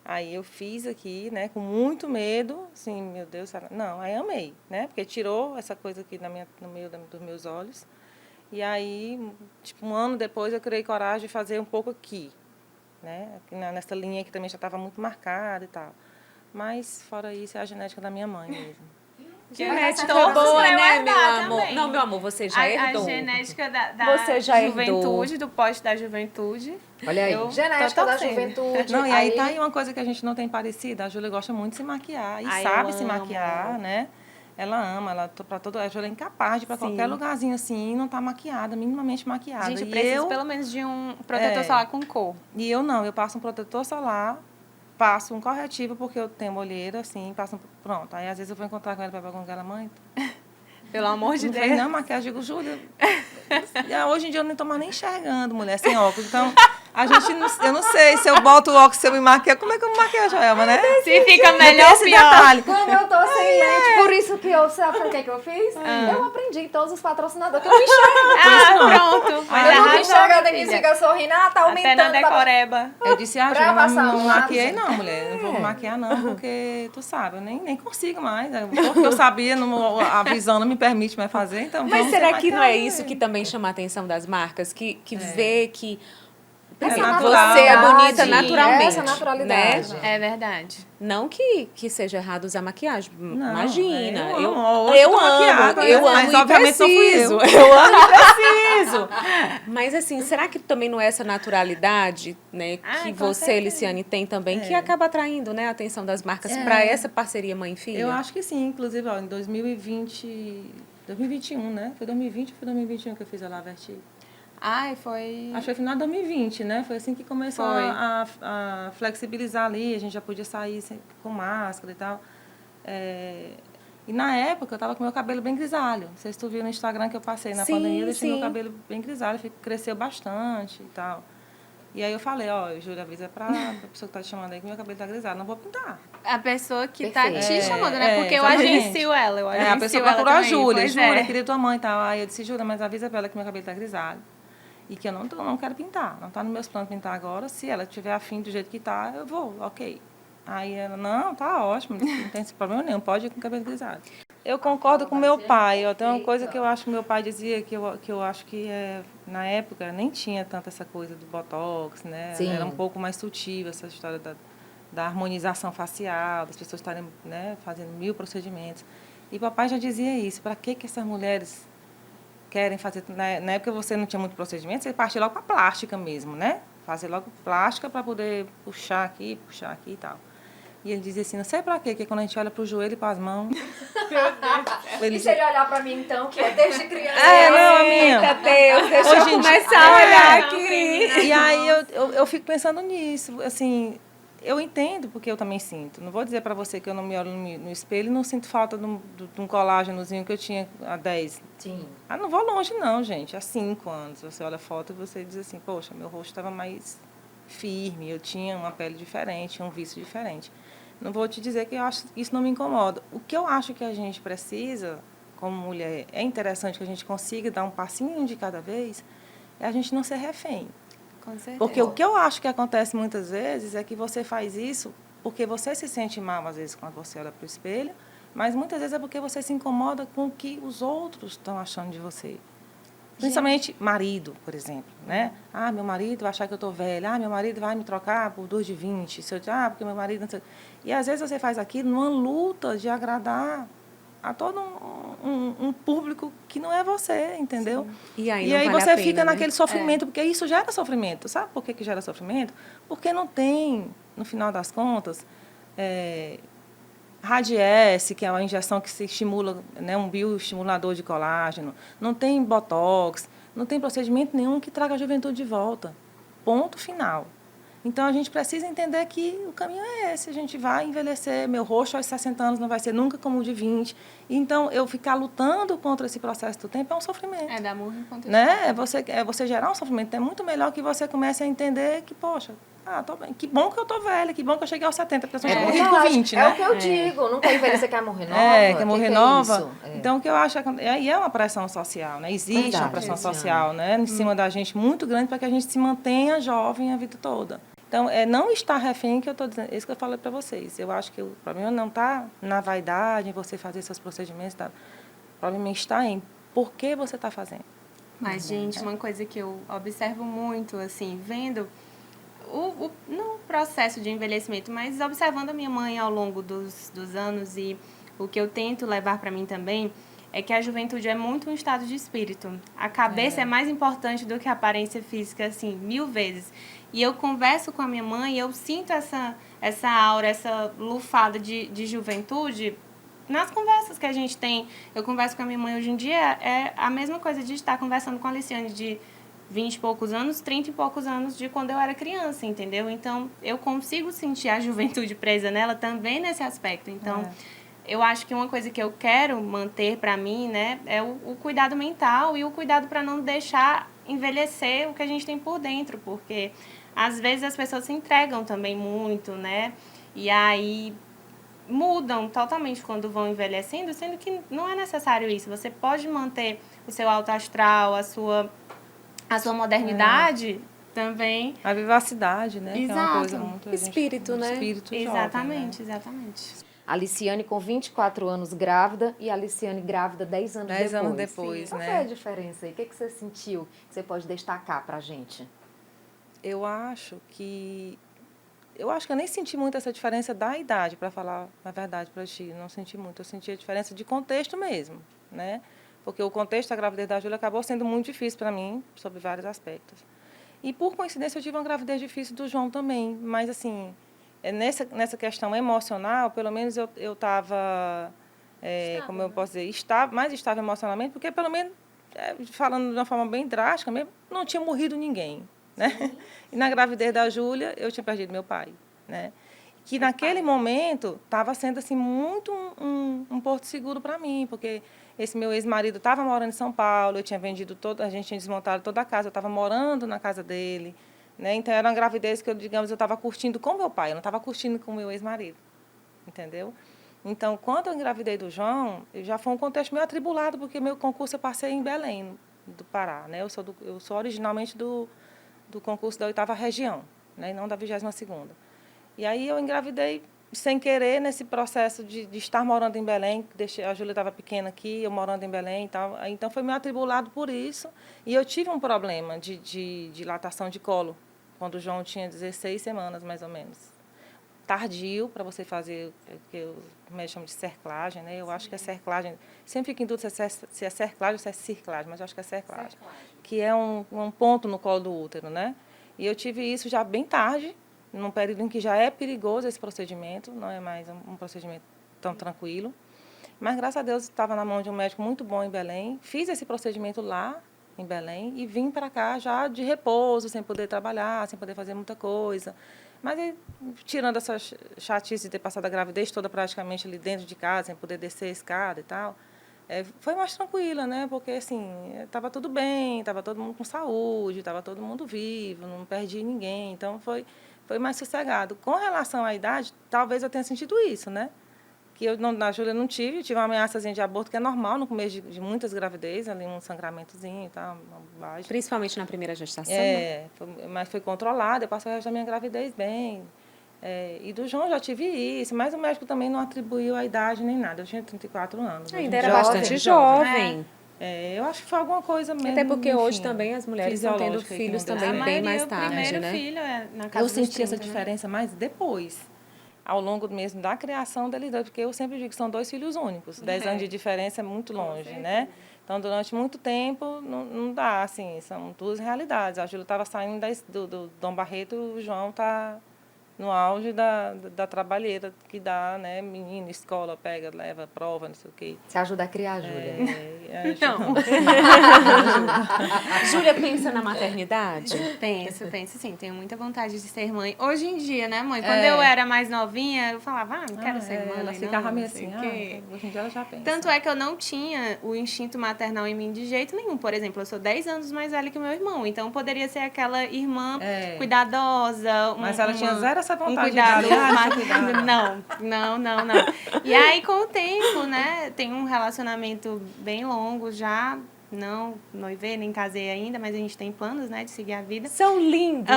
Aí eu fiz aqui, né, com muito medo, assim, meu Deus, não, aí amei, né? Porque tirou essa coisa aqui no meio dos meus olhos. E aí, tipo, um ano depois, eu criei coragem de fazer um pouco aqui, né? Aqui nessa linha que também já estava muito marcada e tal. Mas, fora isso, é a genética da minha mãe mesmo. Genética Torço boa, pra eu né, meu herdar amor? também. Não, meu amor, você já A herdou. genética da Você já juventude, herdou. do poste da juventude. Olha aí, Eu genética tô da torcendo. juventude. Não, e aí tá aí uma coisa que a gente não tem parecida. A Júlia gosta muito de se maquiar e Ai, sabe eu se amo. maquiar, né? Ela ama, pra todo, a Júlia é incapaz de ir pra Sim. qualquer lugarzinho assim e não tá maquiada, minimamente maquiada. Gente, eu e preciso eu, pelo menos de um protetor solar com cor. E eu não, eu passo um protetor solar, passo um corretivo, porque eu tenho olheira, assim, passo pronto. Aí às vezes eu vou encontrar com ela para perguntar ela, mãe, Pelo amor de não Deus. fez não maquiagem, eu digo, Júlia. Hoje em dia eu nem tô mais nem enxergando, mulher, sem óculos. Então, a gente, eu não sei se eu boto o óculos, se eu me maquio, como é que eu me maquio a Joelma, né? Se fica melhor ou Esse pior. detalhe. Quando eu tô sem lente, por isso que eu, sabe o que eu fiz? Eu aprendi em todos os patrocinadores, que eu não enxergo. Pronto. Mas Eu nunca arrasou, enxergo, a minha Denise filha. fica sorrindo, tá Até na aumentando. decoreba. Eu disse, Pra Júlia, passar não um maquiei lápis. não, mulher. Não vou me maquiar não, porque tu sabe, eu nem consigo mais. Porque eu sabia, a visão não me permite mais fazer, então Mas vamos será sem que não é maquiagem isso que mesmo. também chama a atenção das marcas? Que vê que Essa natural, você é bonita naturalidade, naturalmente. essa naturalidade. Né? É verdade. Não que seja errado usar maquiagem. Não, Imagina. eu amo. Hoje eu tô amo, maquiada, eu mas amo e obviamente não fui preciso. eu. Eu amo e preciso. Mas assim, será que também não é essa naturalidade, né, Ah, que com você, certeza. Eliciane, tem também, que É. acaba atraindo, né, a atenção das marcas para essa parceria mãe e filha? Eu acho que sim, inclusive, ó, em 2021, né? Foi 2020 ou foi 2021 que eu fiz a Laverty? Ai, foi... Acho que foi final de 2020, né? Foi assim que começou Foi. a flexibilizar ali, a gente já podia sair com máscara e tal. E na época eu estava com meu cabelo bem grisalho. Não sei se tu viu no Instagram que eu passei na Sim, pandemia, eu deixei sim. meu cabelo bem grisalho, cresceu bastante e tal. E aí eu falei, ó, Júlia, avisa pra pessoa que tá te chamando aí que meu cabelo tá grisalho, não vou pintar. A pessoa que tá te Perfeito. chamando, né? Porque eu exatamente. agencio ela, eu agencio A pessoa ela procurou a também, Júlia. pois Júlia, é. queria tua mãe e tal. Aí eu disse, Júlia, mas avisa pra ela que meu cabelo tá grisalho. E que eu não quero pintar. Não tá nos meus planos pintar agora. Se ela tiver afim do jeito que tá, eu vou, ok. Aí ela, não, tá ótimo, não tem esse problema nenhum, pode ir com o cabelo grisalho. Eu concordo com meu pai. Ó, tem uma coisa que eu acho que meu pai dizia, que eu acho que na época nem tinha tanta essa coisa do botox, né? Sim. Era um pouco mais sutil essa história da harmonização facial, das pessoas estarem, né, fazendo 1000 procedimentos. E papai já dizia isso, para que essas mulheres querem fazer... Na época você não tinha muito procedimento, você partia logo para plástica mesmo, né? Fazer logo plástica para poder puxar aqui e tal. E ele dizia assim, não sei para quê, que quando a gente olha para o joelho e para as mãos... E se ele olhar pra mim, então, que é desde criança? Não, a minha. Eita Deus, deixa Hoje eu em dia- começar a olhar aqui. E aí eu fico pensando nisso, assim, eu entendo porque eu também sinto. Não vou dizer para você que eu não me olho no espelho e não sinto falta de um colágenozinho que eu tinha há 10. Sim. Não vou longe não, gente. Há 5 anos. Você olha a foto e você diz assim, poxa, meu rosto estava mais firme, eu tinha uma pele diferente, um vício diferente. Não vou te dizer que eu acho isso não me incomoda. O que eu acho que a gente precisa, como mulher, é interessante que a gente consiga dar um passinho de cada vez, é a gente não ser refém. Com certeza. Porque o que eu acho que acontece muitas vezes é que você faz isso porque você se sente mal, às vezes, quando você olha para o espelho, mas muitas vezes é porque você se incomoda com o que os outros estão achando de você. Principalmente marido, por exemplo, né? Meu marido vai achar que eu estou velha. Meu marido vai me trocar por 2 de 20. Se eu, porque meu marido... Não sei. E, às vezes, você faz aquilo numa luta de agradar a todo um público que não é você, entendeu? Sim. E aí E aí vale a você pena, fica né? naquele sofrimento, porque isso gera sofrimento. Sabe por que gera sofrimento? Porque não tem, no final das contas, Radiesse, que é uma injeção que se estimula, né, um bioestimulador de colágeno. Não tem botox, não tem procedimento nenhum que traga a juventude de volta. Ponto final. Então, a gente precisa entender que o caminho é esse. A gente vai envelhecer. Meu rosto aos 60 anos não vai ser nunca como o de 20. Então, eu ficar lutando contra esse processo do tempo é um sofrimento. É dar murro enquanto Né? É você gerar um sofrimento. É muito melhor que você comece a entender que, poxa, tô bem. Que bom que eu tô velha, que bom que eu cheguei aos 70, porque eu só morri com 20, né? É o que eu digo. Não quer envelhecer, quer morrer nova. Quer morrer que nova. É isso? Então, o que eu acho aí é uma pressão social, né? Existe Verdade, uma pressão Luciana. social, né? Em cima da gente muito grande para que a gente se mantenha jovem a vida toda. Então, não estar refém que eu estou dizendo, é isso que eu falei para vocês. Eu acho que o problema não está na vaidade, em você fazer seus procedimentos, tá? O problema está em por que você está fazendo. Mas, gente, uma coisa que eu observo muito, assim, vendo não o processo de envelhecimento, mas observando a minha mãe ao longo dos anos, e o que eu tento levar para mim também é que a juventude é muito um estado de espírito. A cabeça é mais importante do que a aparência física, assim, 1000 vezes. E eu converso com a minha mãe e eu sinto essa aura, essa lufada de juventude nas conversas que a gente tem. Eu converso com a minha mãe hoje em dia, é a mesma coisa de estar conversando com a Aliciane de 20 e poucos anos, 30 e poucos anos de quando eu era criança, entendeu? Então, eu consigo sentir a juventude presa nela também nesse aspecto. Então, eu acho que uma coisa que eu quero manter para mim, né, é o cuidado mental e o cuidado para não deixar envelhecer o que a gente tem por dentro, porque às vezes as pessoas se entregam também muito, né? E aí mudam totalmente quando vão envelhecendo, sendo que não é necessário isso. Você pode manter o seu alto astral, a sua modernidade também. A vivacidade, né? Exato. Que é uma coisa muito... Espírito, né? Espírito Exatamente, jovem, né? exatamente. A Aliciane com 24 anos grávida e a Aliciane grávida 10 anos 10 depois. anos depois, Qual né? foi a diferença aí? O que você sentiu que você pode destacar pra gente? Eu acho que eu nem senti muito essa diferença da idade, para falar a verdade para ti. Não senti muito. Eu senti a diferença de contexto mesmo, né? Porque o contexto da gravidez da Júlia acabou sendo muito difícil para mim, sobre vários aspectos. E, por coincidência, eu tive uma gravidez difícil do João também. Mas, assim, nessa questão emocional, pelo menos eu estava, como eu posso dizer, mais estável emocionalmente, porque, pelo menos, falando de uma forma bem drástica mesmo, não tinha morrido ninguém, né? E na gravidez da Júlia, eu tinha perdido meu pai, né? Que naquele momento estava sendo assim muito um porto seguro para mim, porque esse meu ex-marido estava morando em São Paulo, eu tinha vendido a gente tinha desmontado toda a casa, eu estava morando na casa dele, né? Então era uma gravidez que eu estava curtindo com meu pai, eu não estava curtindo com meu ex-marido, entendeu? Então, quando eu engravidei do João, já foi um contexto meio atribulado, porque meu concurso eu passei em Belém, do Pará, né? Eu sou originalmente do concurso da 8ª região, né? E não da 22ª. E aí eu engravidei sem querer nesse processo de estar morando em Belém. A Júlia estava pequena aqui, eu morando em Belém e tal. Então foi meio atribulado por isso. E eu tive um problema de dilatação de colo, quando o João tinha 16 semanas, mais ou menos. Tardio para você fazer o que os médicos chamam de cerclagem, né? Eu acho que é cerclagem. Sempre fico em dúvida se é cerclagem ou se é circlagem, mas eu acho que é cerclagem. Que é um ponto no colo do útero, né? E eu tive isso já bem tarde, num período em que já é perigoso esse procedimento, não é mais um procedimento tão tranquilo. Mas, graças a Deus, estava na mão de um médico muito bom em Belém. Fiz esse procedimento lá em Belém e vim para cá já de repouso, sem poder trabalhar, sem poder fazer muita coisa. Mas, tirando essa chatice de ter passado a gravidez toda praticamente ali dentro de casa, sem poder descer a escada e tal, foi mais tranquila, né? Porque, assim, estava tudo bem, estava todo mundo com saúde, estava todo mundo vivo, não perdi ninguém. Então, foi mais sossegado. Com relação à idade, talvez eu tenha sentido isso, né? Que eu, na Júlia, não tive uma ameaçazinha de aborto, que é normal no começo de muitas gravidez, ali um sangramentozinho e tal, uma bobagem. Principalmente na primeira gestação, né? Mas foi controlada, eu passei o resto da minha gravidez bem. E do João já tive isso, mas o médico também não atribuiu a idade nem nada. Eu tinha 34 anos. Ainda era bastante jovem. Eu acho que foi alguma coisa mesmo. Até porque enfim, hoje também as mulheres estão tendo filhos também bem mais tarde, primeiro né? filho na casa eu senti 30, essa diferença mais depois, ao longo mesmo da criação deles dois, porque eu sempre digo que são 2 filhos únicos. 10 anos de diferença é muito longe, né? Então, durante muito tempo, não dá, assim, são 2 realidades. A Júlia estava saindo do Dom Barreto, o João está no auge da trabalheira que dá, né? Menino, escola, pega, leva, prova, não sei o quê. Você ajuda a criar a Júlia? Não. Júlia pensa na maternidade? Penso sim. Tenho muita vontade de ser mãe. Hoje em dia, né, mãe? Quando eu era mais novinha, eu falava, não quero ser mãe, ela ficava meio assim, hoje em dia ela já pensa. Tanto é que eu não tinha o instinto maternal em mim de jeito nenhum. Por exemplo, eu sou 10 anos mais velha que o meu irmão, então poderia ser aquela irmã cuidadosa. Mas ela tinha zero essa vontade de dar cuidado. Não. E aí, com o tempo, né, tem um relacionamento bem longo já. Não noivei, nem casei ainda, mas a gente tem planos, né, de seguir a vida. São lindos,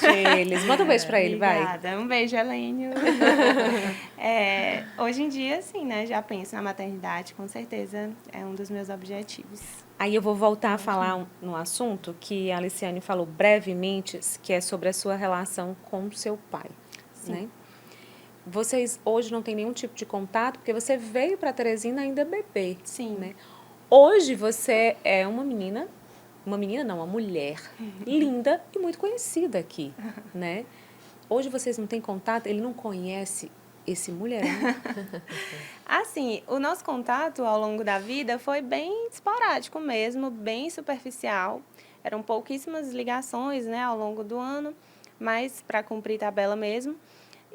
gente, eles. Manda um beijo pra ele, vai. Obrigada. Um beijo, Helênio. Hoje em dia, sim, né, já penso na maternidade, com certeza é um dos meus objetivos. Aí eu vou voltar a falar no assunto que a Aliciane falou brevemente, que é sobre a sua relação com o seu pai, né? Vocês hoje não têm nenhum tipo de contato, porque você veio para Teresina ainda bebê, Sim. né? Hoje você é uma não, uma mulher linda e muito conhecida aqui, né? Hoje vocês não têm contato, ele não conhece esse mulherão. Assim, o nosso contato ao longo da vida foi bem esporádico mesmo, bem superficial. Eram pouquíssimas ligações, né, ao longo do ano, mas para cumprir tabela mesmo.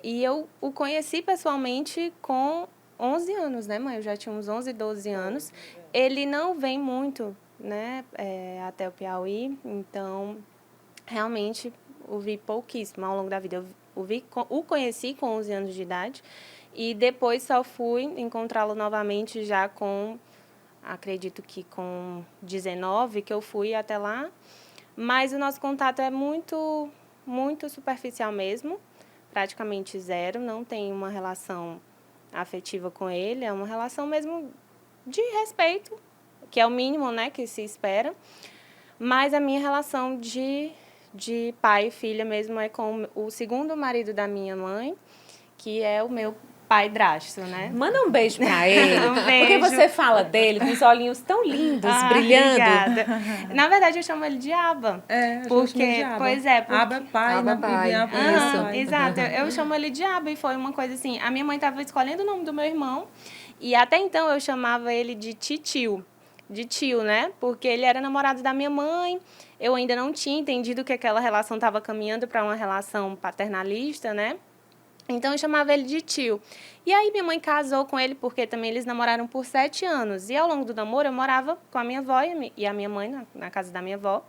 E eu o conheci pessoalmente com 11 anos, né, mãe? Eu já tinha uns 11, 12 anos. Ele não vem muito, né, até o Piauí, então realmente o vi pouquíssimo ao longo da vida. O conheci com 11 anos de idade e depois só fui encontrá-lo novamente já com, acredito que com 19, que eu fui até lá. Mas o nosso contato é muito, muito superficial mesmo, praticamente zero, não tem uma relação afetiva com ele, é uma relação mesmo de respeito, que é o mínimo, né, que se espera. Mas a minha relação de pai e filha mesmo é com o segundo marido da minha mãe, que é o meu padrasto, né? Manda um beijo pra ele. Um beijo. Porque você fala dele com os olhinhos tão lindos, brilhando. Obrigada. Na verdade, eu chamo ele de Aba. Porque, pois é, porque... Aba é pai, Aba né? pai. Aham, Isso. exato. Eu chamo ele de Aba e foi uma coisa assim, a minha mãe estava escolhendo o nome do meu irmão e até então eu chamava ele de titio. De tio, né? Porque ele era namorado da minha mãe. Eu ainda não tinha entendido que aquela relação estava caminhando para uma relação paternalista, né? Então, eu chamava ele de tio. E aí, minha mãe casou com ele, porque também eles namoraram por 7 anos. E ao longo do namoro, eu morava com a minha avó e a minha mãe, na casa da minha avó.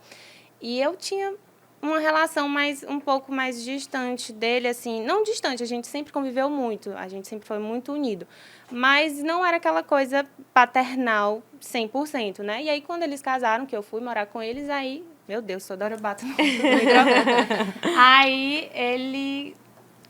E eu tinha uma relação um pouco mais distante dele, assim, não distante, a gente sempre conviveu muito, a gente sempre foi muito unido, mas não era aquela coisa paternal 100%, né? E aí, quando eles casaram, que eu fui morar com eles, aí, meu Deus, toda hora eu bato no microfone. Aí, ele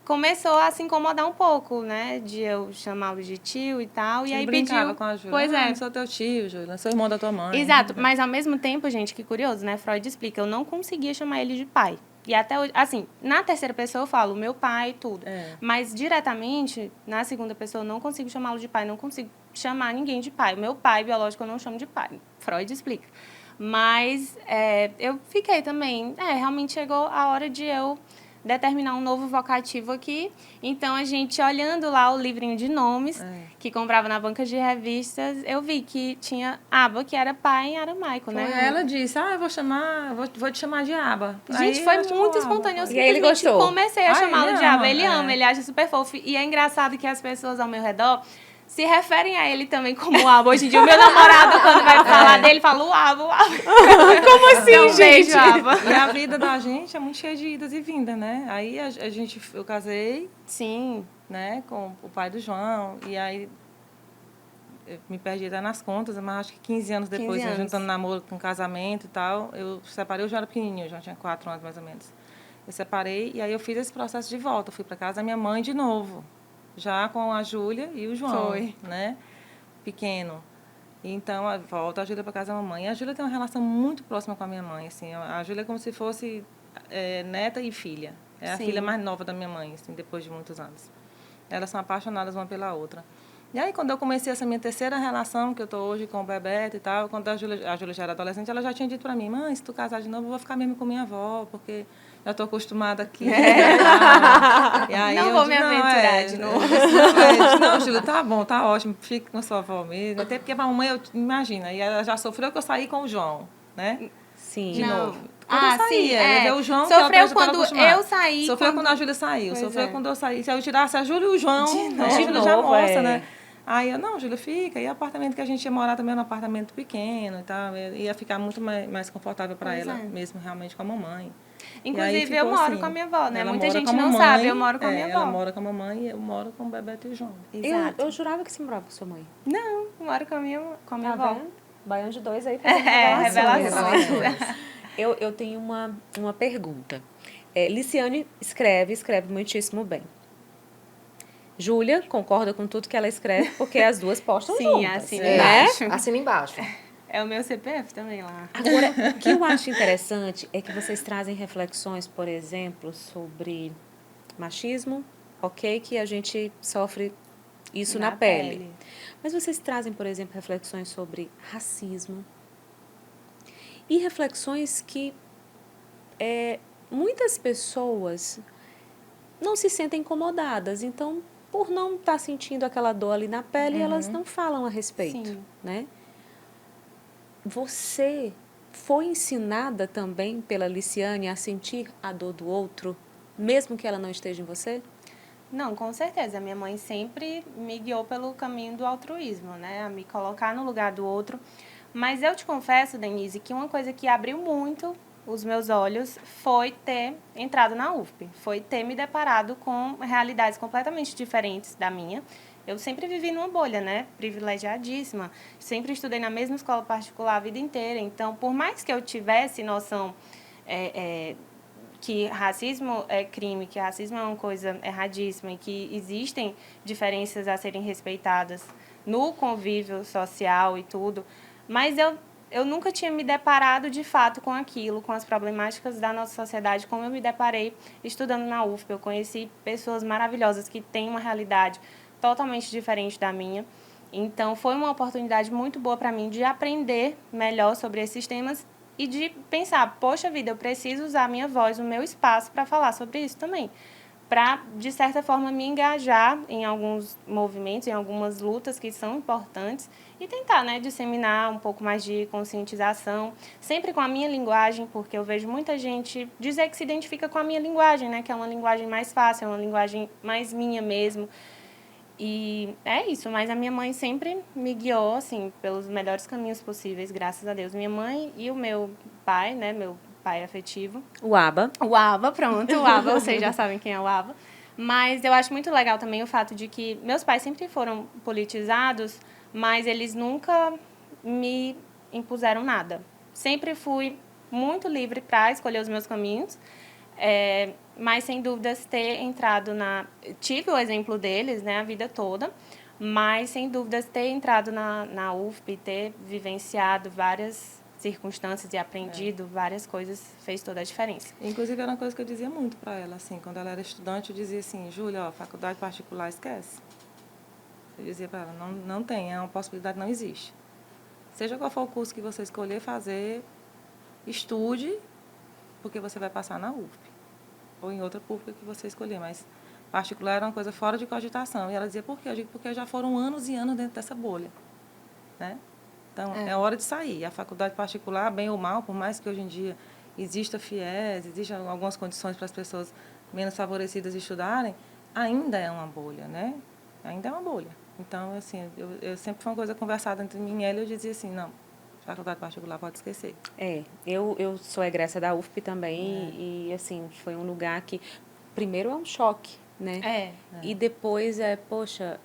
começou a se incomodar um pouco, né? De eu chamá-lo de tio e tal. Você e aí brincava pediu. com a Júlia. Pois é. Eu sou teu tio, Júlia. Sou irmão da tua mãe. Exato. Mas ao mesmo tempo, gente, que curioso, né? Freud explica, eu não conseguia chamar ele de pai. E até hoje, assim, na terceira pessoa eu falo meu pai, tudo. É. Mas diretamente, na segunda pessoa, eu não consigo chamá-lo de pai, não consigo chamar ninguém de pai. O meu pai biológico eu não chamo de pai. Freud explica. Mas eu fiquei também. Realmente chegou a hora de eu determinar um novo vocativo aqui. Então, a gente, olhando lá o livrinho de nomes, que comprava na banca de revistas, eu vi que tinha Aba, que era pai em aramaico, né? Ela disse, eu vou te chamar de Aba. Gente, foi muito espontâneo. Eu E aí ele simplesmente gostou? comecei a chamá-lo de Aba. Ele ama, é. ele acha super fofo. E é engraçado que as pessoas ao meu redor se referem a ele também como Aba. Hoje em dia, o meu namorado, quando vai falar dele, fala o Aba. Como assim, Então, gente? beijo, Aba. E a vida da gente é muito cheia de idas e vindas, né? Aí eu casei, Sim. né, com o pai do João, e aí eu me perdi até nas contas, mas acho que 15 anos depois, 15 anos. juntando namoro com casamento e tal, eu separei, eu já era pequenininho, eu já tinha 4 anos mais ou menos. Eu separei e aí eu fiz esse processo de volta, eu fui para casa da minha mãe de novo, já com a Júlia e o João, Foi. né, pequeno. Então, volta a Júlia para casa da mamãe. E a Júlia tem uma relação muito próxima com a minha mãe, assim, a Júlia é como se fosse neta e filha. É a Sim. filha mais nova da minha mãe, assim, depois de muitos anos. Elas são apaixonadas uma pela outra. E aí, quando eu comecei essa minha terceira relação, que eu estou hoje com o Bebeto e tal, quando a Júlia já era adolescente, ela já tinha dito para mim, mãe, se tu casar de novo, eu vou ficar mesmo com minha avó, porque já estou acostumada aqui. E aí Não eu vou disse, me aventurar de novo. Não, Júlia, tá bom, tá ótimo, fique com a sua avó mesmo. Até porque a mamãe, imagina, e ela já sofreu que eu saí com o João, né? Sim. De Não. novo. Quando eu saí, ela vê o João, que Sofreu ela já estava quando acostumada. eu saí. Sofreu quando a Júlia saiu, Pois sofreu é. quando eu saí. Se eu tirasse a Júlia e o João, a De Júlia já novo, moça, né? Aí eu, não, Júlia, fica. E o apartamento que a gente ia morar também era um apartamento pequeno e tal. Ia ficar muito mais confortável para Pois ela, é. mesmo realmente com a mamãe. E aí Inclusive, eu ficou moro assim. com a minha avó, né? Ela Muita mora gente com a não mamãe, sabe, eu moro com a minha avó. Ela mora com a mamãe e eu moro com o Bebeto e o João. Exato. Eu jurava que você morava com sua mãe. Não, eu moro com a minha Tá avó. vendo? Baião de 2 aí. Revelações. Eu tenho uma pergunta. Liciane escreve muitíssimo bem. Júlia concorda com tudo que ela escreve, porque as duas postam Sim, juntas. assina né? embaixo. Assina embaixo. É o meu CPF também lá. Agora, o que eu acho interessante é que vocês trazem reflexões, por exemplo, sobre machismo, ok, que a gente sofre isso na pele. Mas vocês trazem, por exemplo, reflexões sobre racismo e reflexões que muitas pessoas não se sentem incomodadas. Então, por não estar sentindo aquela dor ali na pele, elas não falam a respeito, Sim. né? Você foi ensinada também pela Liciane a sentir a dor do outro, mesmo que ela não esteja em você? Não, com certeza. Minha mãe sempre me guiou pelo caminho do altruísmo, né? A me colocar no lugar do outro. Mas eu te confesso, Denise, que uma coisa que abriu muito os meus olhos foi ter entrado na UFP. Foi ter me deparado com realidades completamente diferentes da minha. Eu sempre vivi numa bolha, né? Privilegiadíssima. Sempre estudei na mesma escola particular a vida inteira. Então, por mais que eu tivesse noção que racismo é crime, que racismo é uma coisa erradíssima e que existem diferenças a serem respeitadas no convívio social e tudo, mas eu nunca tinha me deparado de fato com aquilo, com as problemáticas da nossa sociedade, como eu me deparei estudando na UFP. Eu conheci pessoas maravilhosas que têm uma realidade totalmente diferente da minha. Então, foi uma oportunidade muito boa para mim de aprender melhor sobre esses temas e de pensar, poxa vida, eu preciso usar a minha voz, o meu espaço para falar sobre isso também. Para, de certa forma, me engajar em alguns movimentos, em algumas lutas que são importantes e tentar, né, disseminar um pouco mais de conscientização, sempre com a minha linguagem, porque eu vejo muita gente dizer que se identifica com a minha linguagem, né, que é uma linguagem mais fácil, é uma linguagem mais minha mesmo. E é isso, mas a minha mãe sempre me guiou, assim, pelos melhores caminhos possíveis, graças a Deus. Minha mãe e o meu pai, né, meu pai afetivo. O ABA. O ABA, pronto, o ABA, vocês já sabem quem é o ABA. Mas eu acho muito legal também o fato de que meus pais sempre foram politizados, mas eles nunca me impuseram nada. Sempre fui muito livre para escolher os meus caminhos. Mas, sem dúvidas, ter entrado na... Tive o exemplo deles, né, a vida toda, mas, sem dúvidas, ter entrado na UFP, ter vivenciado várias circunstâncias e aprendido várias coisas fez toda a diferença. Inclusive, era uma coisa que eu dizia muito para ela, assim, quando ela era estudante, eu dizia assim, Júlia, ó, faculdade particular, esquece. Eu dizia para ela, não tem, é uma possibilidade, não existe. Seja qual for o curso que você escolher fazer, estude, porque você vai passar na UFP. Ou em outra pública que você escolher, mas particular era uma coisa fora de cogitação. E ela dizia, por quê? Eu digo, porque já foram anos e anos dentro dessa bolha, né? Então, é hora de sair. A faculdade particular, bem ou mal, por mais que hoje em dia exista FIES, existam algumas condições para as pessoas menos favorecidas estudarem, ainda é uma bolha, né? Ainda é uma bolha. Então, assim, eu sempre foi uma coisa conversada entre mim e ela, e eu dizia assim, não, faculdade particular pode esquecer. Eu sou egressa da UFP também e, assim, foi um lugar que, primeiro, é um choque, né? E depois, poxa,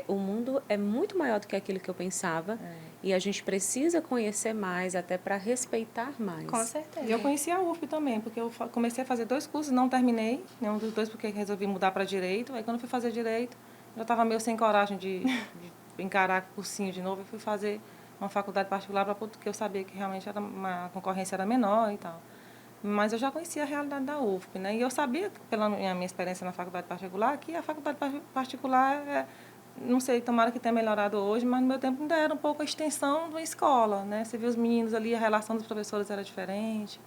o mundo é muito maior do que aquilo que eu pensava e a gente precisa conhecer mais, até para respeitar mais. Com certeza. E eu conheci a UFP também, porque eu comecei a fazer 2 cursos, não terminei, nenhum dos 2, porque resolvi mudar para Direito. Aí, quando eu fui fazer Direito, eu estava meio sem coragem de encarar o cursinho de novo, eu fui fazer uma faculdade particular, porque eu sabia que realmente a concorrência era menor e tal. Mas eu já conhecia a realidade da UFP, né? E eu sabia, pela minha experiência na faculdade particular, que a faculdade particular, não sei, tomara que tenha melhorado hoje, mas no meu tempo ainda era um pouco a extensão de uma escola, né? Você vê os meninos ali, a relação dos professores era diferente,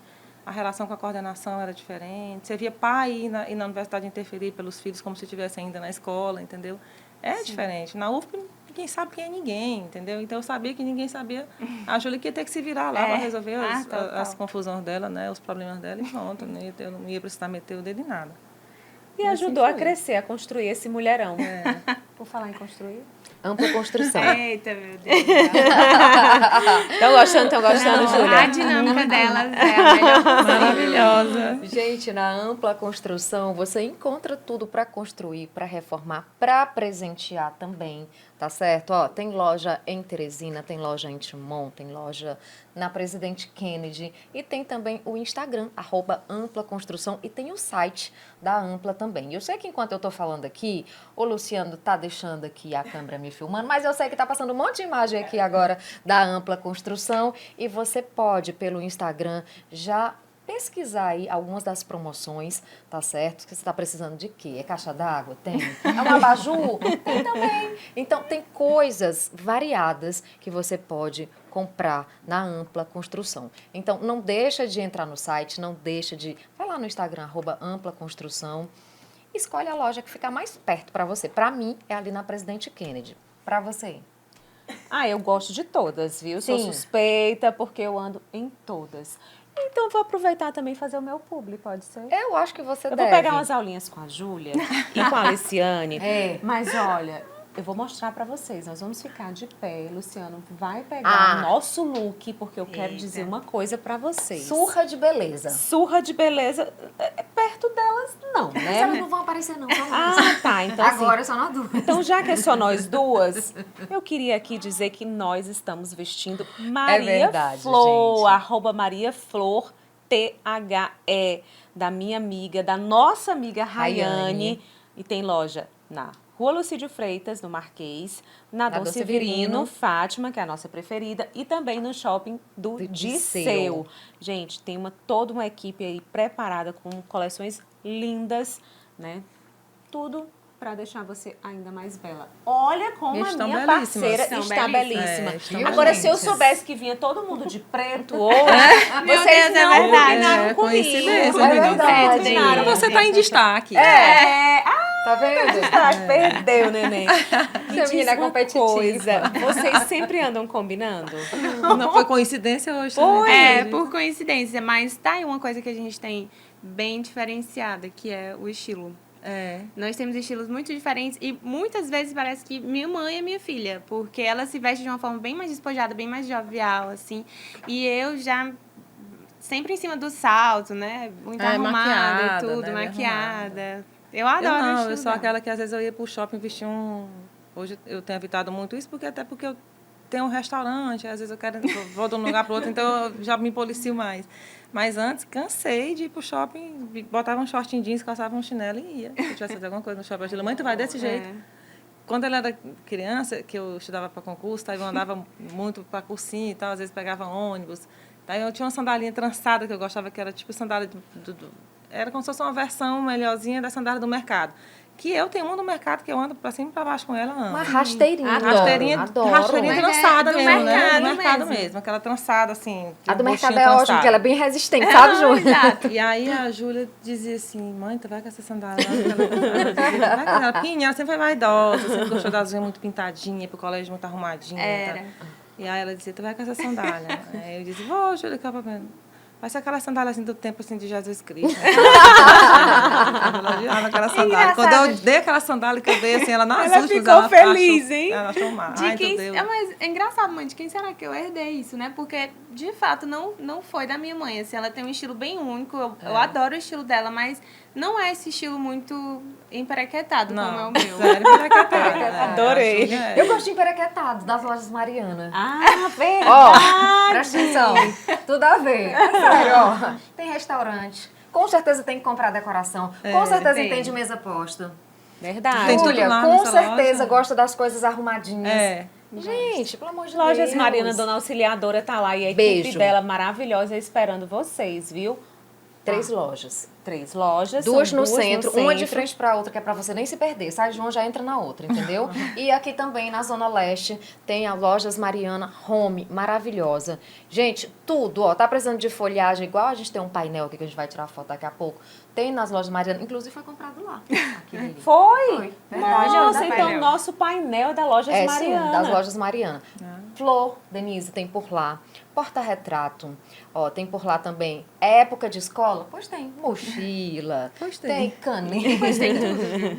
a relação com a coordenação era diferente. Você via pai ir na universidade interferir pelos filhos como se estivesse ainda na escola, entendeu? É diferente. Na UFP, ninguém sabe quem é ninguém, entendeu? Então, eu sabia que ninguém sabia. A Júlia que ia ter que se virar lá para resolver as confusões dela, né? Os problemas dela e pronto. Né? Eu não ia precisar meter o dedo em nada. E ajudou a crescer, a construir esse mulherão. Por falar em construir. Ampla construção. Eita, meu Deus. Estão gostando, Júlia? A dinâmica delas é a melhor. Maravilhosa. Gente, na Ampla Construção você encontra tudo para construir, para reformar, para presentear também, tá certo? Ó, tem loja em Teresina, tem loja em Timon, tem loja na Presidente Kennedy e tem também o Instagram, @amplaconstrução, e tem o site da Ampla também. Eu sei que enquanto eu tô falando aqui, o Luciano tá deixando aqui a câmera me filmando, mas eu sei que tá passando um monte de imagem aqui agora da Ampla Construção e você pode, pelo Instagram, já pesquisar aí algumas das promoções, tá certo? Que você está precisando de quê? É caixa d'água? Tem. É um abajur? Tem também. Então, tem coisas variadas que você pode comprar na Ampla Construção. Então, não deixa de entrar no site, não deixa de... Vai lá no Instagram, @amplaconstrução. Escolhe a loja que ficar mais perto para você. Para mim, é ali na Presidente Kennedy. Para você? Eu gosto de todas, viu? Sou Sim. suspeita porque eu ando em todas. Então, vou aproveitar também e fazer o meu publi, pode ser? Eu acho que você Eu deve. vou pegar umas aulinhas com a Júlia e com a Aliciane. É. Mas olha, eu vou mostrar pra vocês. Nós vamos ficar de pé. Luciano vai pegar o nosso look, porque eu quero dizer uma coisa pra vocês. Surra de beleza. Surra de beleza. Perto delas, não, Mas né? elas não vão aparecer não, só nós. Ah, tá. Então, Agora assim, só na dúvida. então, já que é só nós duas, eu queria aqui dizer que nós estamos vestindo Maria verdade, Flor, gente. Maria Flor, THE, da minha amiga, da nossa amiga Rayane. E tem loja na Rua Lucídio Freitas, no Marquês, na Dom Severino, Fátima, que é a nossa preferida, e também no shopping do Disseu. Gente, tem toda uma equipe aí preparada com coleções lindas, né? Tudo para deixar você ainda mais bela. Olha como a minha parceira está belíssima. Agora, se eu soubesse que vinha todo mundo de preto hoje, vocês não combinaram comigo. Combinaram. Você tá em destaque. Tá vendo? Perdeu, neném. Essa menina é competitiva. Vocês sempre andam combinando? Não foi coincidência hoje? Por coincidência, mas tá aí uma coisa que a gente tem bem diferenciada, que é o estilo. Nós temos estilos muito diferentes e muitas vezes parece que minha mãe é minha filha, porque ela se veste de uma forma bem mais despojada, bem mais jovial, assim, e eu já sempre em cima do salto, né? Muito arrumada maquiada, e tudo, né? maquiada. Eu adoro o estilo Eu sou dela. aquela que às vezes eu ia pro shopping vestir Hoje eu tenho evitado muito isso, porque eu tenho um restaurante, às vezes vou de um lugar para outro, então eu já me policio mais. Mas antes, cansei de ir pro shopping, botava um short jeans, calçava um chinelo e ia. Se eu tivesse fazer alguma coisa no shopping, mãe, tu vai desse jeito. Quando ela era criança, que eu estudava para concurso, eu andava muito para cursinho e tal, às vezes pegava ônibus. Daí eu tinha uma sandalinha trançada que eu gostava, que era tipo sandália era como se fosse uma versão melhorzinha da sandália do mercado. Que eu tenho uma do mercado que eu ando para cima e para baixo com ela, amo. Uma rasteirinha. Rasteirinha trançada do mesmo, né? Do mercado mercado mesmo. Aquela trançada, assim. A do mercado é ótima, porque ela é bem resistente, sabe, Júlia? Exato. E aí a Júlia dizia assim, mãe, tu vai com essa sandália lá? Ela pequenininha, ela sempre foi vaidosa, sempre gostou das unhas muito pintadinhas, pro colégio muito arrumadinha. Era. E aí ela dizia, tu vai com essa sandália. Aí eu dizia, vou, Júlia, cá pra ver. Vai ser aquela sandália assim do tempo assim, de Jesus Cristo. Aquela sandália. Quando eu dei aquela sandália que eu dei, assim, ela nas últimas, ficou feliz, hein? Ela achou mal. Ai, Mas é engraçado, mãe, de quem será que eu herdei isso, né? Porque, de fato, não foi da minha mãe. Assim, ela tem um estilo bem único, eu adoro o estilo dela, mas não é esse estilo muito emperequetado como é o meu. Sério, emperequetado. Adorei. Eu gosto de emperequetado, das lojas Mariana. Verdade. Ó, presta atenção. Tudo a ver. Sério, ó. Tem restaurante. Com certeza tem que comprar decoração. Com certeza tem. entende mesa posta. Verdade. Tem tudo Júlia, lá com nessa certeza loja. gosta das coisas arrumadinhas. É. Gente, pelo amor de Lojas Deus. Mariana, Dona Auxiliadora tá lá e a equipe Beijo. dela maravilhosa esperando vocês, viu? 3 lojas. 3 lojas. Duas são no centro, uma de centro. frente para outra, que é para você nem se perder. Sai de uma, já entra na outra, entendeu? E aqui também, na Zona Leste, tem a Lojas Mariana Home, maravilhosa. Gente, tudo, ó, tá precisando de folhagem, igual a gente tem um painel aqui que a gente vai tirar foto daqui a pouco. Tem nas Lojas Mariana, inclusive foi comprado lá. Aqui, Foi? verdade. Nossa, da então painel. nosso painel é da Lojas É, Mariana. sim, das Lojas Mariana. Flor, Denise, tem por lá. Porta-retrato, ó, tem por lá também. É época de escola? Pois tem. Mochila, Pois tem caneta,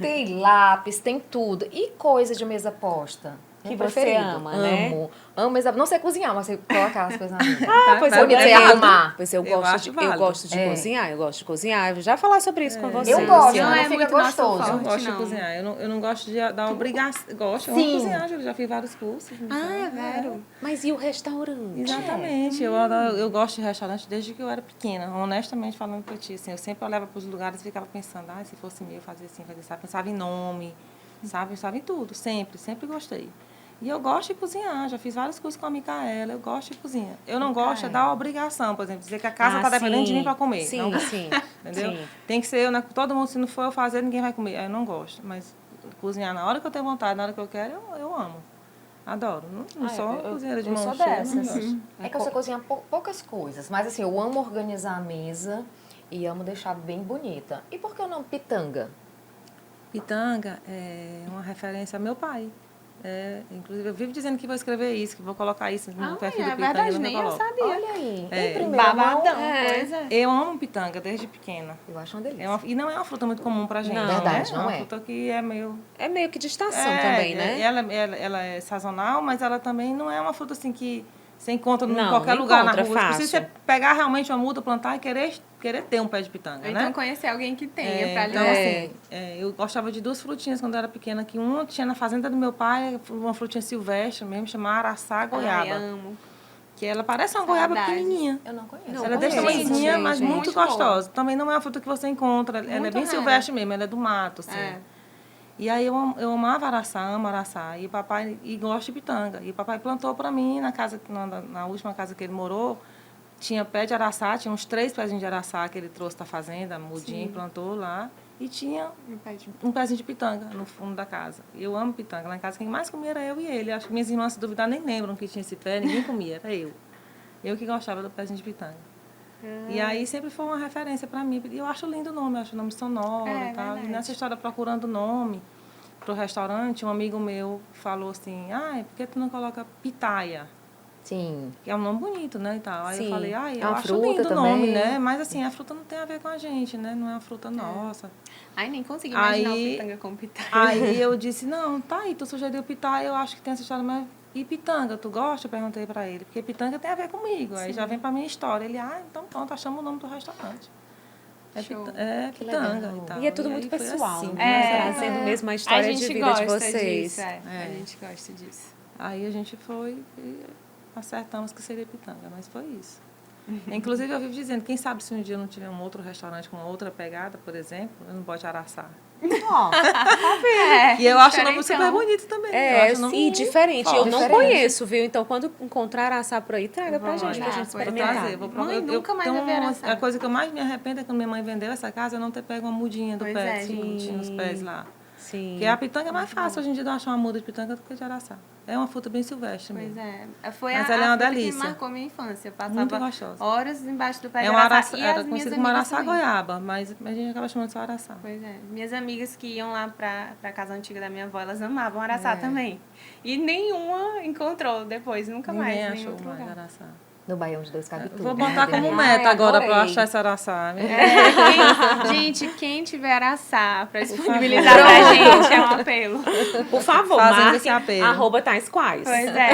tem lápis, tem tudo. E coisa de mesa posta. Que Meu você preferido. ama, né? Amo mesa. Não sei cozinhar, mas sei colocar as coisas na mesa. Pois Tá eu bonito, ganhei. você ia arrumar. Pois eu Eu gosto, acho eu válido. gosto de cozinhar, eu gosto de cozinhar. Eu vou já falar sobre isso com você. Eu gosto, Luciana. não é fica muito nosso gostoso. forte. Eu gosto de não. cozinhar. Eu não gosto de dar obrigação. Gosto, eu Sim. amo cozinhar, Júlia. Já fiz vários cursos. Velho. Mas e o restaurante? Exatamente. Eu gosto de restaurante desde que eu era pequena. Honestamente falando pra ti, assim, eu sempre olhava para os lugares e ficava pensando, se fosse meu, eu fazia assim, fazia assim. Pensava em nome. Sabe em tudo, sempre gostei. E eu gosto de cozinhar, já fiz vários cursos com a Micaela, eu gosto de cozinhar. Eu não gosto da obrigação, por exemplo, dizer que a casa está dependendo de mim para comer. Sim, não gosto, sim. entendeu? Sim. Tem que ser eu, né? Todo mundo, se não for eu fazer, ninguém vai comer. Aí eu não gosto, mas cozinhar na hora que eu tenho vontade, na hora que eu quero, eu amo. Adoro. Não sou cozinheira de eu mão sou cheia, dessas. não gosto. É que eu sei cozinhar poucas coisas, mas assim, eu amo organizar a mesa e amo deixar bem bonita. E por que não pitanga? Pitanga é uma referência ao meu pai. Inclusive, eu vivo dizendo que vou escrever isso, que vou colocar isso no perfil do é Pitanga. verdade, e nem eu coloco. sabia. Olha aí, É. em primeira mão. Babadão, pois é. Eu amo pitanga desde pequena. Eu acho uma delícia. E não é uma fruta muito comum pra gente. Não. Verdade, né? não É uma é. fruta que é meio... É meio que de estação também, né? Ela é sazonal, mas ela também não é uma fruta assim que você encontra em Não, qualquer lugar na encontra rua. fácil. Precisa você pegar realmente uma muda, plantar e querer ter um pé de pitanga, Ou né? então conhecer alguém que tenha pra lhe Então, dar. assim, eu gostava de duas frutinhas quando eu era pequena, que uma tinha na fazenda do meu pai, uma frutinha silvestre mesmo, chamada araçá goiaba. Ai, amo. Que ela parece uma goiaba Saudades. pequenininha. Eu não conheço. Não Ela é desse conheço tamanhozinha, também, mas gente. muito Muito boa. gostosa. Também não é uma fruta que você encontra, ela é Muito bem rara. silvestre mesmo, ela é do mato, assim. É. E aí eu amava araçá, amo araçá. E o papai, e gosto de pitanga. E o papai plantou para mim na casa, na última casa que ele morou, tinha pé de araçá, tinha uns 3 pezinhos de araçá que ele trouxe da fazenda, mudinho, plantou lá. E tinha um pezinho de pitanga no fundo da casa. E eu amo pitanga. Lá em casa quem mais comia era eu e ele. Acho que minhas irmãs, se duvidar, nem lembram que tinha esse pé, ninguém comia, era eu. Eu que gostava do pezinho de pitanga. E aí sempre foi uma referência para mim. E eu acho lindo o nome, eu acho o nome sonoro e tal. verdade. E nessa história procurando nome para o restaurante, um amigo meu falou assim, por que tu não coloca pitaia? Sim. Que é um nome bonito, né, e tal. Aí Sim. eu falei, É eu uma acho fruta lindo o nome, também. né? Mas assim, a fruta não tem a ver com a gente, né? Não é uma fruta nossa. Ai, nem consegui imaginar Aí- o pitanga com pitanga. Aí eu disse, não, tá aí, tu sugeriu pitaia, eu acho que tem essa história, mas e pitanga, tu gosta? Eu perguntei pra ele, porque pitanga tem a ver comigo. Aí já vem pra minha história. Ele, então pronto, achamos o nome do restaurante. Show. Pitanga legal. e tal. E é tudo aí muito foi pessoal, assim, né? Trazendo mesmo a história de vida de vocês. Disso, A gente gosta disso. Aí a gente foi e acertamos que seria pitanga, mas foi isso. Inclusive, eu vivo dizendo, quem sabe se um dia eu não tiver um outro restaurante com uma outra pegada, por exemplo, eu não bote araçá. Ó, E eu acho o nome diferentão. super bonito também. Eu é, acho o nome e diferente. Eu não Diferente. conheço, viu? Então, quando encontrar araçá por aí, traga pra Vou gente, pra olhar, gente vou experimentar. trazer, vou provar. Mãe, nunca mais tenho vai ver araçá. A coisa que eu mais me arrependo é quando minha mãe vendeu essa casa, eu não ter pego uma mudinha do Pois pé, é, assim, sim. tinha nos pés lá. Sim. Porque a pitanga é mais fácil hoje em dia de achar uma muda de pitanga do que de araçá. É uma fruta bem silvestre Pois mesmo. é. Foi Mas a ela é uma fruta delícia. que marcou minha infância. Eu Muito passava gostosa. horas embaixo do pé de É uma araçá. araçá, E era as minhas conhecido como amigas araçá também. goiaba, mas a gente acaba chamando só araçá. Pois é. Minhas amigas que iam lá pra casa antiga da minha avó, elas amavam araçá também. E nenhuma encontrou depois, nunca Ninguém mais. Em achou outro mais lugar. araçá. No Baião de Dois cabe tudo. Vou né, botar como Denise? meta agora pra adorei. achar essa araçá. Gente, quem tiver araçá pra disponibilizar pra gente, é um apelo. Por favor, Fazendo marque esse apelo. arroba tais quais. Pois é.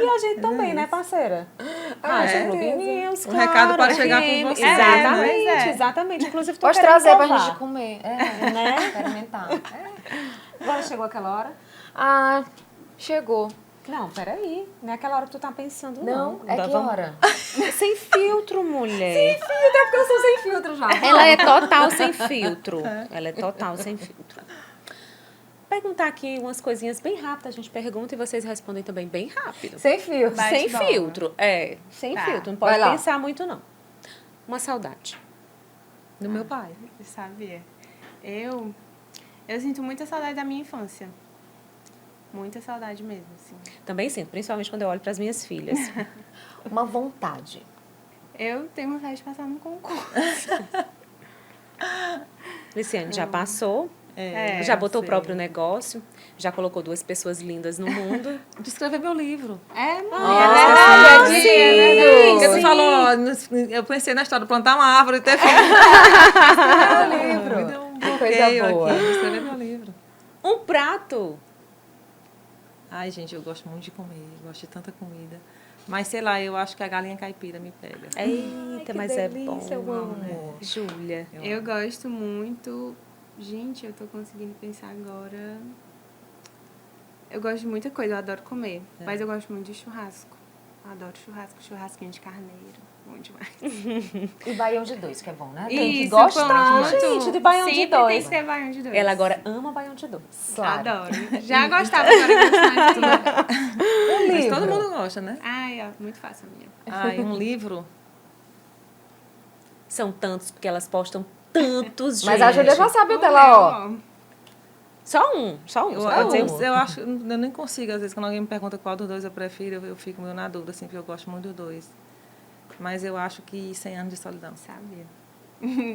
E a gente também, né, parceira? Clube News, O recado pode chegar FM. por você. Exatamente, pois é. exatamente. Inclusive, tô Pode querendo trazer pra provar. gente comer. Né? Experimentar. Agora chegou aquela hora? Ah, chegou. Não, peraí. Não é aquela hora que tu tá pensando, não. Não, é que Vamos- hora? Sem filtro, mulher. Filtro, é porque eu sou sem filtro já. Ela é total sem filtro. Ela é total sem filtro. Perguntar aqui umas coisinhas bem rápidas. A gente pergunta e vocês respondem também bem rápido. Sem filtro. Bate Sem bola. filtro. Sem Tá. filtro. Não pode Vai lá. pensar muito, não. Uma saudade. Do meu pai. Eu sabia. Eu sinto muita saudade da minha infância. Muita saudade mesmo, assim. Também sinto, principalmente quando eu olho para as minhas filhas. Uma vontade. Eu tenho vontade de passar no concurso. Luciane já passou, É, já botou o sei. próprio negócio, já colocou 2 pessoas lindas no mundo. De escrever meu livro. É, não, Olha, é verdade. sim, É verdade. Porque tu Sim. falou, eu pensei na história de plantar uma árvore e ter filho. Meu livro. Me deu um Que coisa bloqueio boa. aqui de escrever meu livro. Um prato. Ai, gente, eu gosto muito de comer, gosto de tanta comida. Mas, sei lá, eu acho que a galinha caipira me pega. Eita, que mas delícia, é eu bom. amo. Júlia. Eu gosto muito. Gente, eu tô conseguindo pensar agora. Eu gosto de muita coisa, eu adoro comer. Mas eu gosto muito de churrasco. Adoro churrasco, churrasquinho de carneiro. Bom demais. E baião de dois, que é bom, né? Tem que Isso, gostar, pronto. gente, de baião de Sempre dois. tem que ter baião de dois. Ela agora ama baião de dois. Claro. Adoro. Já gostava, agora eu gosto mais ainda. Mas livro. todo mundo gosta, né? Ai, ó, muito fácil a minha. Ah, e um livro. São tantos, porque elas postam tantos, Mas a gente. Júlia já sabe o dela, ó. Só um, só um. Eu, Só eu, um. eu acho, eu nem consigo, às vezes, quando alguém me pergunta qual dos dois eu prefiro, eu fico meio na dúvida, assim, porque eu gosto muito dos dois. Mas eu acho que 100 Anos de Solidão. Sabia.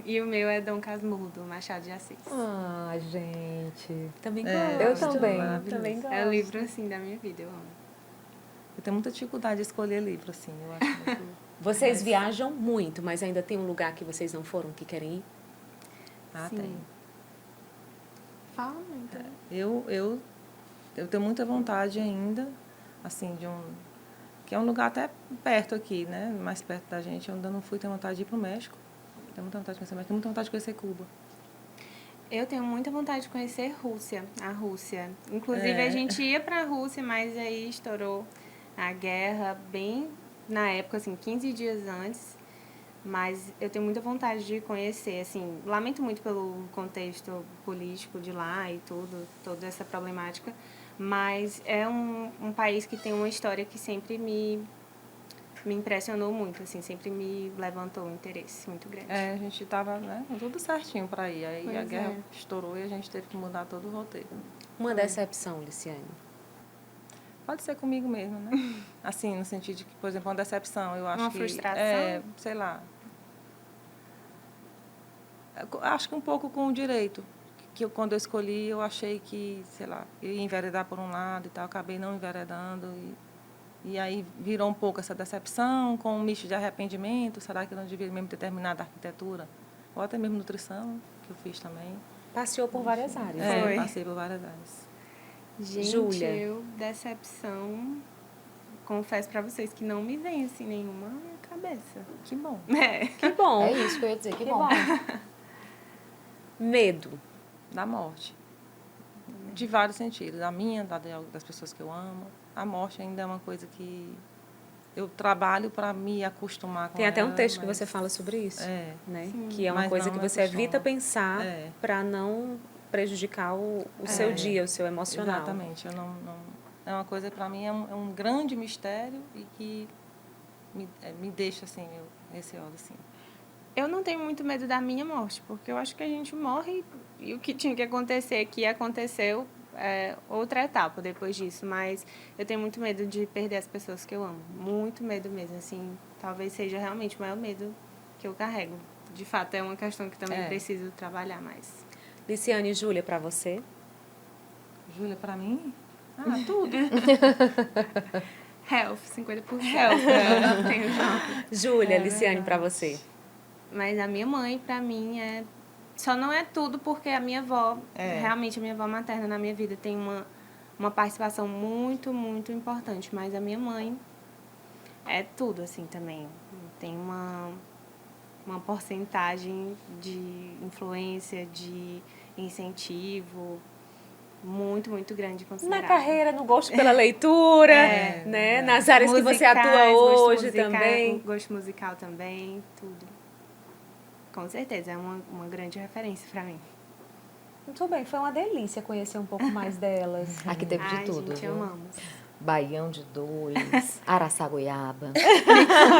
E o meu é Dom Casmurro, do Machado de Assis. Ah, gente. Também É, gosto. eu também. Também gosto. É o livro, assim, da minha vida, eu amo. Eu tenho muita dificuldade de escolher livro, assim, eu acho muito... Vocês viajam muito, mas ainda tem um lugar que vocês não foram, que querem ir? Ah, Sim. tem. Fala muito. Eu tenho muita vontade ainda, assim, de um... Que é um lugar até perto aqui, né? Mais perto da gente. Eu ainda não fui, tenho vontade de ir para o México. Tenho muita vontade de conhecer o México, tenho muita vontade de conhecer Cuba. Eu tenho muita vontade de conhecer a Rússia. Inclusive, É. a gente ia para a Rússia, mas aí estourou a guerra bem na época, assim, 15 dias antes. Mas eu tenho muita vontade de conhecer, assim, lamento muito pelo contexto político de lá e tudo, toda essa problemática, mas é um país que tem uma história que sempre me impressionou muito, assim, sempre me levantou um interesse muito grande. É, a gente estava, né, com tudo certinho para ir. Aí Pois a guerra é. estourou e a gente teve que mudar todo o roteiro. Uma decepção, Liciane. Pode ser comigo mesmo, né? Assim, no sentido de que, por exemplo, uma decepção, eu acho Uma que... frustração? É, sei lá. Acho que um pouco com o direito. Que quando eu escolhi, eu achei que, sei lá, eu ia enveredar por um lado e tal, acabei não enveredando. E aí virou um pouco essa decepção, com um misto de arrependimento. Será que eu não devia mesmo ter terminado a arquitetura? Ou até mesmo nutrição, que eu fiz também. Passeou por várias áreas. É, Foi. passei por várias áreas. Gente, Júlia. eu, decepção, confesso pra vocês que não me vem, assim, nenhuma na minha cabeça. Que bom. É. Que bom. É isso que eu ia dizer, que bom. Medo. Da morte. De vários sentidos. A minha, das pessoas que eu amo. A morte ainda é uma coisa que eu trabalho para me acostumar com Tem até um ela, texto que mas- você fala sobre isso, É. né? Sim. Que é uma Mas coisa não que me você evita acostuma. pensar É. para não prejudicar o seu dia, o seu emocional. Exatamente. Eu não, é uma coisa, para mim, é um grande mistério e que me deixa, assim, receosa, assim. Eu não tenho muito medo da minha morte, porque eu acho que a gente morre e o que tinha que acontecer, que aconteceu, é outra etapa depois disso. Mas eu tenho muito medo de perder as pessoas que eu amo. Muito medo mesmo, assim. Talvez seja realmente o maior medo que eu carrego. De fato, é uma questão que também preciso trabalhar mais. Liciane e Júlia, para você? Júlia, para mim? Ah, tudo. Health, 50%. Eu não tenho não. Júlia, Liciane, para você? Mas a minha mãe, pra mim, só não é tudo porque a minha avó, realmente a minha avó materna na minha vida tem uma participação muito, muito importante. Mas a minha mãe é tudo, assim, também. Tem uma porcentagem de influência, de incentivo muito, muito grande, Na considerável. carreira, no gosto pela leitura, né? Nas áreas que você atua Musicais, hoje também. Gosto musical também, tudo. Com certeza, é uma grande referência pra mim. Muito bem, foi uma delícia conhecer um pouco mais delas. Aqui teve de Ai, tudo, gente, viu? amamos. Baião de dois, araçagoiaba,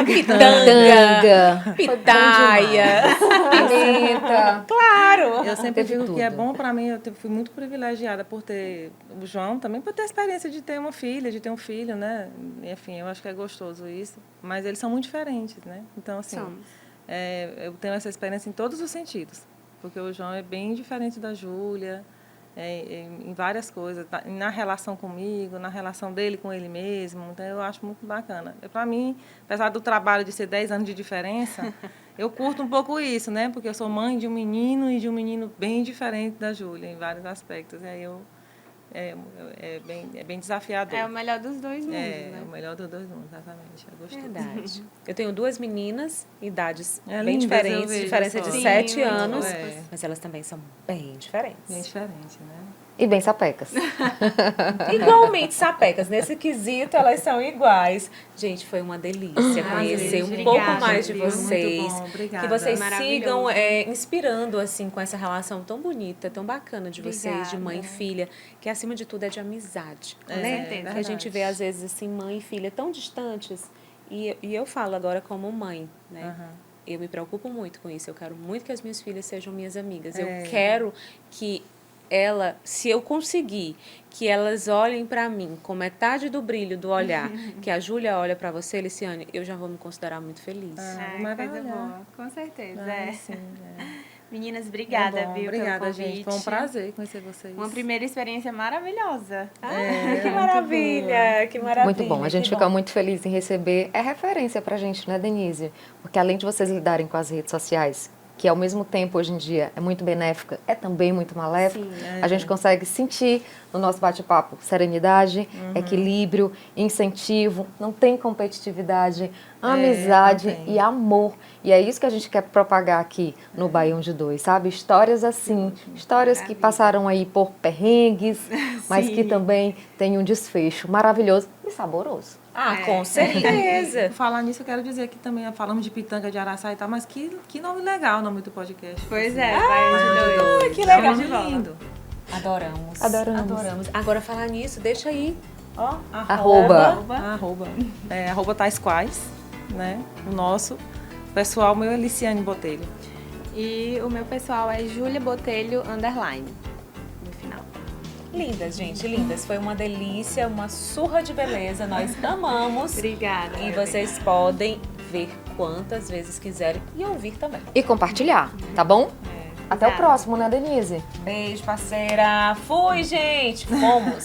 Pitanga, pitaia. pimenta. Claro! Eu sempre Teve digo que é tudo. bom para mim, fui muito privilegiada por ter o João, também por ter a experiência de ter uma filha, de ter um filho, né? Enfim, eu acho que é gostoso isso. Mas eles são muito diferentes, né? Então, assim, Somos. eu tenho essa experiência em todos os sentidos. Porque o João é bem diferente da Júlia, em várias coisas, na relação comigo, na relação dele com ele mesmo. Então, eu acho muito bacana. Para mim, apesar do trabalho de ser 10 anos de diferença, eu curto um pouco isso, né? Porque eu sou mãe de um menino e de um menino bem diferente da Júlia, em vários aspectos. E aí é bem desafiador. É o melhor dos dois mundos, É né? o melhor dos dois mundos, exatamente. É gostoso. Verdade. Eu tenho duas meninas, idades bem lindas, eu diferentes, vejo diferença de só. 7 Sim, muito anos, fofas. mas elas também são bem diferentes. Bem diferente, né? e bem sapecas. Igualmente sapecas. Nesse quesito, elas são iguais. Gente, foi uma delícia conhecer um gente. pouco Obrigada, mais de viu? Muito vocês. Muito bom, obrigada. Que vocês Maravilhoso. sigam inspirando, assim, com essa relação tão bonita, tão bacana de vocês, de mãe e Obrigada. filha, que acima de tudo é de amizade, É, né? certeza. Que a gente vê, às vezes, assim, mãe e filha tão distantes. E eu falo agora como mãe, né? Eu me preocupo muito com isso. Eu quero muito que as minhas filhas sejam minhas amigas. Eu quero que se eu conseguir que elas olhem para mim com metade do brilho do olhar que a Júlia olha para você, Liciane, eu já vou me considerar muito feliz. Mas vai Coisa olhar. boa, com certeza. Sim, é. Meninas, obrigada, É bom, viu, obrigada, pelo convite. gente. Foi um prazer conhecer vocês. Uma primeira experiência maravilhosa. Que maravilha, que maravilha. Muito bom, a gente que fica bom. muito feliz em receber. É referência pra gente, né, Denise? Porque além de vocês lidarem com as redes sociais, que ao mesmo tempo hoje em dia é muito benéfica, é também muito maléfica, a gente consegue sentir no nosso bate-papo serenidade, equilíbrio, incentivo, não tem competitividade, amizade não tem. e amor. E é isso que a gente quer propagar aqui no Baião de Dois, sabe? Histórias assim, histórias que passaram aí por perrengues, mas que também têm um desfecho maravilhoso e saboroso. Ah, com certeza. Falar nisso, eu quero dizer que também falamos de Pitanga de Araçá e tal, mas que nome legal o nome do podcast. Pois é, Baião de Dois. que legal. É muito lindo. Adoramos. Adoramos. Agora, falar nisso, deixa aí, ó, Arroba. Arroba tais quais, né? O nosso. Pessoal, meu é Liciane Botelho. E o meu pessoal é Júlia Botelho _ no final. Lindas, gente, lindas. Foi uma delícia, uma surra de beleza. Nós amamos. Obrigada. E vocês podem ver quantas vezes quiserem e ouvir também. E compartilhar, tá bom? Até o Exato. próximo, né, Denise? Beijo, parceira. Fui, gente. Fomos.